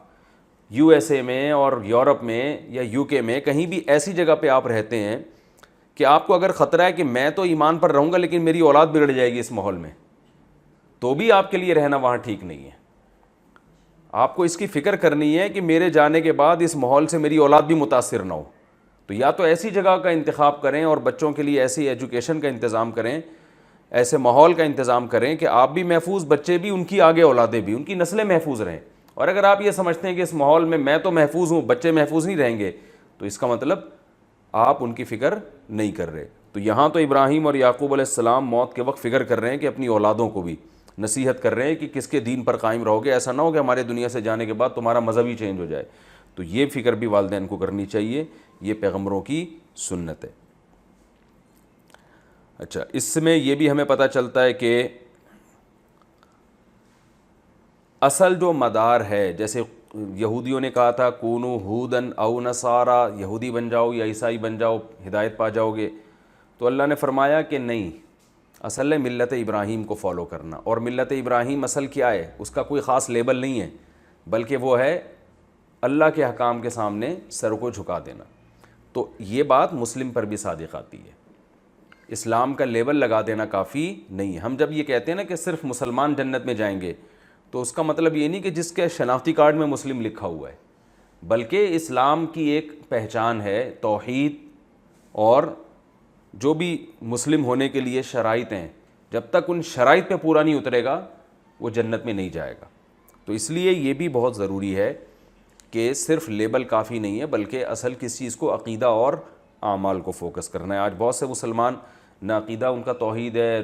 یو ایس اے میں اور یورپ میں یا یو کے میں کہیں بھی ایسی جگہ پہ آپ رہتے ہیں کہ آپ کو اگر خطرہ ہے کہ میں تو ایمان پر رہوں گا لیکن میری اولاد بگڑ جائے گی اس ماحول میں, تو بھی آپ کے لیے رہنا وہاں ٹھیک نہیں ہے. آپ کو اس کی فکر کرنی ہے کہ میرے جانے کے بعد اس ماحول سے میری اولاد بھی متاثر نہ ہو. تو یا تو ایسی جگہ کا انتخاب کریں اور بچوں کے لیے ایسی ایجوکیشن کا انتظام کریں, ایسے ماحول کا انتظام کریں کہ آپ بھی محفوظ, بچے بھی, ان کی آگے اولادیں بھی, ان کی نسلیں محفوظ رہیں. اور اگر آپ یہ سمجھتے ہیں کہ اس ماحول میں تو محفوظ ہوں, بچے محفوظ نہیں رہیں گے, تو اس کا مطلب آپ ان کی فکر نہیں کر رہے. تو یہاں تو ابراہیم اور یعقوب علیہ السلام موت کے وقت فکر کر رہے ہیں کہ اپنی اولادوں کو بھی نصیحت کر رہے ہیں کہ کس کے دین پر قائم رہو گے, ایسا نہ ہو کہ ہمارے دنیا سے جانے کے بعد تمہارا مذہب ہی چینج ہو جائے. تو یہ فکر بھی والدین کو کرنی چاہیے, یہ پیغمبروں کی سنت ہے. اچھا, اس میں یہ بھی ہمیں پتہ چلتا ہے کہ اصل جو مدار ہے, جیسے یہودیوں نے کہا تھا کونو ہودن او نصارا, یہودی بن جاؤ یا عیسائی بن جاؤ ہدایت پا جاؤ گے, تو اللہ نے فرمایا کہ نہیں, اصل ہے ملت ابراہیم کو فالو کرنا. اور ملت ابراہیم اصل کیا ہے, اس کا کوئی خاص لیبل نہیں ہے, بلکہ وہ ہے اللہ کے حکام کے سامنے سر کو جھکا دینا. تو یہ بات مسلم پر بھی صادق آتی ہے, اسلام کا لیبل لگا دینا کافی نہیں ہے. ہم جب یہ کہتے ہیں نا کہ صرف مسلمان جنت میں جائیں گے, تو اس کا مطلب یہ نہیں کہ جس کے شناختی کارڈ میں مسلم لکھا ہوا ہے, بلکہ اسلام کی ایک پہچان ہے توحید, اور جو بھی مسلم ہونے کے لیے شرائط ہیں, جب تک ان شرائط پہ پورا نہیں اترے گا وہ جنت میں نہیں جائے گا. تو اس لیے یہ بھی بہت ضروری ہے کہ صرف لیبل کافی نہیں ہے, بلکہ اصل کس چیز کو, عقیدہ اور اعمال کو فوکس کرنا ہے. آج بہت سے مسلمان نہ عقیدہ ان کا توحید ہے,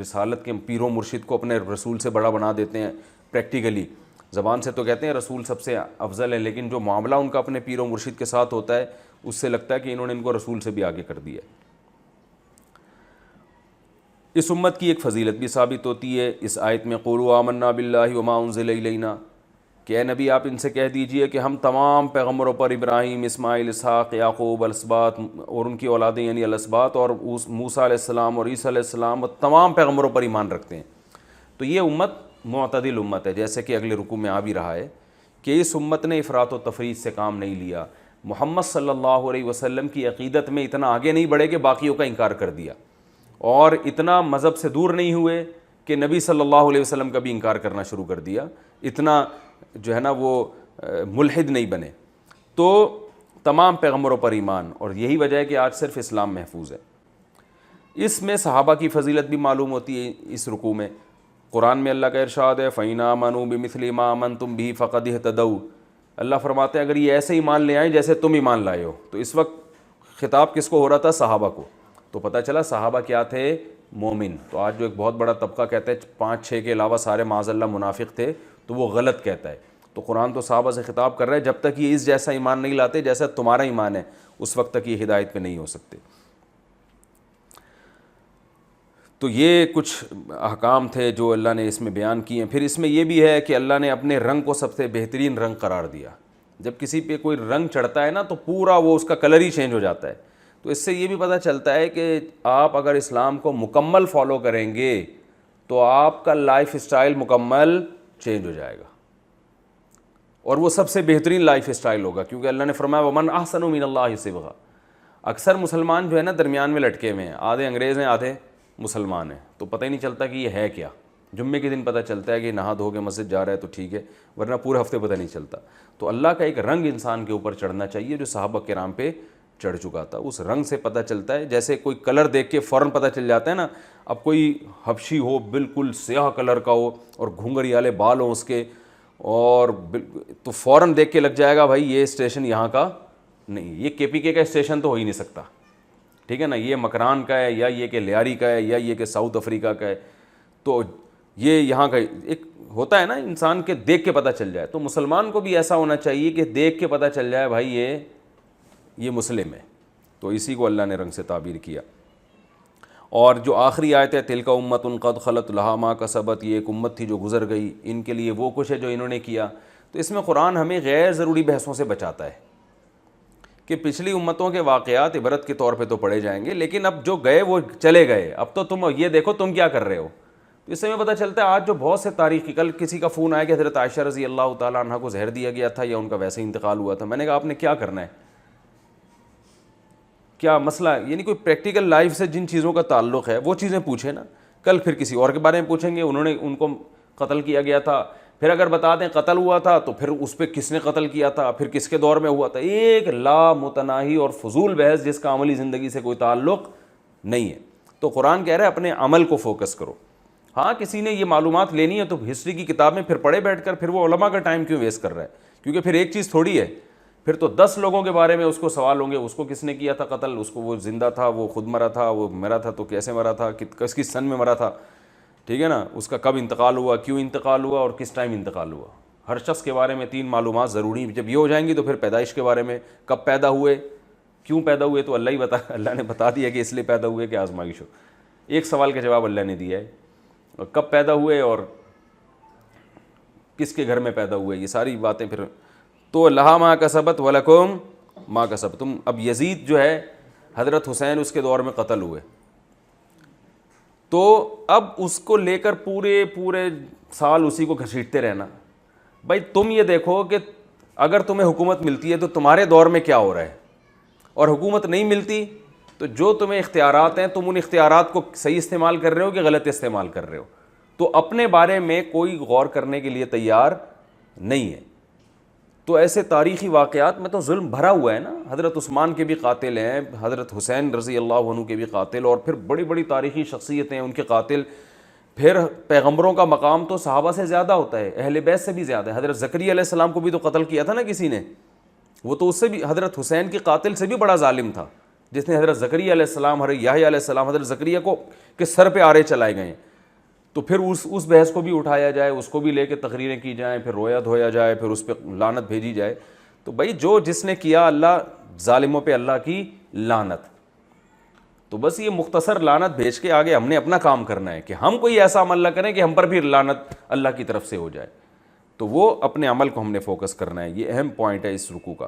رسالت کے پیر و مرشد کو اپنے رسول سے بڑا بنا دیتے ہیں. پریکٹیکلی زبان سے تو کہتے ہیں رسول سب سے افضل ہے, لیکن جو معاملہ ان کا اپنے پیر و مرشد کے ساتھ ہوتا ہے اس سے لگتا ہے کہ انہوں نے ان کو رسول سے بھی آگے کر دیا ہے. اس امت کی ایک فضیلت بھی ثابت ہوتی ہے اس آیت میں, قولوا آمنا باللہ وما انزل الینا, کہ اے نبی آپ ان سے کہہ دیجئے کہ ہم تمام پیغمبروں پر, ابراہیم, اسماعیل, اسحاق, یعقوب, الاسباط اور ان کی اولادیں یعنی الاسباط, اور موسیٰ علیہ السلام اور عیسیٰ علیہ السلام, اور تمام پیغمبروں پر ایمان رکھتے ہیں. تو یہ امت معتدل امت ہے, جیسے کہ اگلے رکوع میں آ بھی رہا ہے کہ اس امت نے افراط و تفریط سے کام نہیں لیا. محمد صلی اللہ علیہ وسلم کی عقیدت میں اتنا آگے نہیں بڑھے کہ باقیوں کا انکار کر دیا, اور اتنا مذہب سے دور نہیں ہوئے کہ نبی صلی اللہ علیہ وسلم کا بھی انکار کرنا شروع کر دیا, اتنا جو ہے نا وہ ملحد نہیں بنے. تو تمام پیغمبروں پر ایمان, اور یہی وجہ ہے کہ آج صرف اسلام محفوظ ہے. اس میں صحابہ کی فضیلت بھی معلوم ہوتی ہے. اس رکوع میں قرآن میں اللہ کا ارشاد ہے فَإِنْ آمَنُوا بِمِثْلِ مَا آمَنْتُمْ بِهِ فَقَدِ اهْتَدَوْا, اللہ فرماتے ہیں اگر یہ ایسے ایمان لے آئیں جیسے تم ایمان لائے ہو. تو اس وقت خطاب کس کو ہو رہا تھا, صحابہ کو. تو پتہ چلا صحابہ کیا تھے, مومن. تو آج جو ایک بہت بڑا طبقہ کہتا ہے 5-6 کے علاوہ سارے معاذ اللہ منافق تھے, تو وہ غلط کہتا ہے. تو قرآن تو صحابہ سے خطاب کر رہا ہے جب تک یہ اس جیسا ایمان نہیں لاتے جیسا تمہارا ایمان ہے, اس وقت تک یہ ہدایت پہ نہیں ہو سکتے. تو یہ کچھ احکام تھے جو اللہ نے اس میں بیان کیے ہیں. پھر اس میں یہ بھی ہے کہ اللہ نے اپنے رنگ کو سب سے بہترین رنگ قرار دیا. جب کسی پہ کوئی رنگ چڑھتا ہے نا تو پورا وہ اس کا کلر ہی چینج ہو جاتا ہے. تو اس سے یہ بھی پتہ چلتا ہے کہ آپ اگر اسلام کو مکمل فالو کریں گے تو آپ کا لائف اسٹائل مکمل چینج ہو جائے گا، اور وہ سب سے بہترین لائف اسٹائل ہوگا، کیونکہ اللہ نے فرمایا ومن احسن من اللہ صبغہ۔ اکثر مسلمان جو ہے نا درمیان میں لٹکے ہوئے ہیں، آدھے انگریز ہیں آدھے مسلمان ہیں، تو پتہ ہی نہیں چلتا کہ یہ ہے کیا۔ جمعے کے دن پتہ چلتا ہے کہ نہا دھو کے مسجد جا رہا ہے تو ٹھیک ہے، ورنہ پورے ہفتے پتہ نہیں چلتا۔ تو اللہ کا ایک رنگ انسان کے اوپر چڑھنا چاہیے جو صحابہ کرام پہ چڑھ چکا تھا، اس رنگ سے پتہ چلتا ہے۔ جیسے کوئی کلر دیکھ کے فوراً پتہ چل جاتا ہے نا، اب کوئی حبشی ہو بالکل سیاہ کلر کا ہو اور گھنگری والے بال ہوں اس کے، اور تو فوراً دیکھ کے لگ جائے گا بھائی یہ اسٹیشن یہاں کا نہیں، یہ کے پی کے کا اسٹیشن تو ہو ہی نہیں سکتا، ٹھیک ہے نا، یہ مکران کا ہے، یا یہ کہ لیاری کا ہے، یا یہ کہ ساؤتھ افریقہ کا ہے، تو یہ یہاں کا ایک ہوتا ہے نا انسان کے دیکھ کے پتہ چل جائے۔ تو مسلمان کو بھی ایسا ہونا چاہیے کہ دیکھ کے پتہ چل جائے بھائی یہ مسلم ہے۔ تو اسی کو اللہ نے رنگ سے تعبیر کیا۔ اور جو آخری آیت ہے تلک امت قد خلت لہا ما کسبت، یہ ایک امت تھی جو گزر گئی، ان کے لیے وہ کچھ ہے جو انہوں نے کیا۔ تو اس میں قرآن ہمیں غیر ضروری بحثوں سے بچاتا ہے کہ پچھلی امتوں کے واقعات عبرت کے طور پہ تو پڑھے جائیں گے، لیکن اب جو گئے وہ چلے گئے، اب تو تم یہ دیکھو تم کیا کر رہے ہو۔ تو اس سے ہمیں پتہ چلتا ہے آج جو بہت سے تاریخی، کل کسی کا فون آیا کہ حضرت عائشہ رضی اللہ تعالیٰ عنہ کو زہر دیا گیا تھا یا ان کا ویسے ہی انتقال ہوا تھا، میں نے کہا آپ نے کیا کرنا ہے، کیا مسئلہ ہے، یعنی کوئی پریکٹیکل لائف سے جن چیزوں کا تعلق ہے وہ چیزیں پوچھیں نا۔ کل پھر کسی اور کے بارے میں پوچھیں گے، انہوں نے ان کو قتل کیا گیا تھا، پھر اگر بتا دیں قتل ہوا تھا تو پھر اس پہ کس نے قتل کیا تھا، پھر کس کے دور میں ہوا تھا، ایک لا متناہی اور فضول بحث جس کا عملی زندگی سے کوئی تعلق نہیں ہے۔ تو قرآن کہہ رہا ہے اپنے عمل کو فوکس کرو۔ ہاں کسی نے یہ معلومات لینی ہے تو ہسٹری کی کتاب میں پھر پڑھے بیٹھ کر، پھر وہ علماء کا ٹائم کیوں ویسٹ کر رہا ہے، کیونکہ پھر ایک چیز تھوڑی ہے، پھر تو 10 لوگوں کے بارے میں اس کو سوال ہوں گے، اس کو کس نے کیا تھا قتل، اس کو وہ زندہ تھا، وہ خود مرا تھا، وہ مرا تھا تو کیسے مرا تھا، کس کس سن میں مرا تھا، ٹھیک ہے نا، اس کا کب انتقال ہوا، کیوں انتقال ہوا اور کس ٹائم انتقال ہوا۔ ہر شخص کے بارے میں 3 معلومات ضروری، جب یہ ہو جائیں گی تو پھر پیدائش کے بارے میں، کب پیدا ہوئے، کیوں پیدا ہوئے، تو اللہ نے بتا دیا کہ اس لیے پیدا ہوئے کہ آزمائش ہو۔ ایک سوال کا جواب اللہ نے دیا ہے، اور کب پیدا ہوئے اور کس کے گھر میں پیدا ہوئے، یہ ساری باتیں پھر۔ تو لہا ما کسبت ولکم ما کسبتم۔ اب یزید جو ہے حضرت حسین اس کے دور میں قتل ہوئے، تو اب اس کو لے کر پورے سال اسی کو گھسیٹتے رہنا۔ بھائی تم یہ دیکھو کہ اگر تمہیں حکومت ملتی ہے تو تمہارے دور میں کیا ہو رہا ہے، اور حکومت نہیں ملتی تو جو تمہیں اختیارات ہیں تم ان اختیارات کو صحیح استعمال کر رہے ہو کہ غلط استعمال کر رہے ہو۔ تو اپنے بارے میں کوئی غور کرنے کے لیے تیار نہیں ہے۔ تو ایسے تاریخی واقعات میں تو ظلم بھرا ہوا ہے نا، حضرت عثمان کے بھی قاتل ہیں، حضرت حسین رضی اللہ عنہ کے بھی قاتل، اور پھر بڑی بڑی تاریخی شخصیتیں ان کے قاتل۔ پھر پیغمبروں کا مقام تو صحابہ سے زیادہ ہوتا ہے، اہل بیت سے بھی زیادہ ہے۔ حضرت زکریا علیہ السلام کو بھی تو قتل کیا تھا نا کسی نے، وہ تو اس سے بھی، حضرت حسین کے قاتل سے بھی بڑا ظالم تھا، جس نے حضرت زکریا علیہ السلام، حضرت یحییٰ علیہ السلام، حضرت زکریا کو کے سر پہ آرے چلائے گئے ہیں۔ تو پھر اس بحث کو بھی اٹھایا جائے، اس کو بھی لے کے تقریریں کی جائیں، پھر رویا دھویا جائے، پھر اس پہ لعنت بھیجی جائے۔ تو بھائی جو جس نے کیا، اللہ ظالموں پہ اللہ کی لعنت۔ تو بس یہ مختصر لعنت بھیج کے آگے ہم نے اپنا کام کرنا ہے کہ ہم کوئی ایسا عمل نہ کریں کہ ہم پر بھی لعنت اللہ کی طرف سے ہو جائے۔ تو وہ اپنے عمل کو ہم نے فوکس کرنا ہے، یہ اہم پوائنٹ ہے اس رکوع کا۔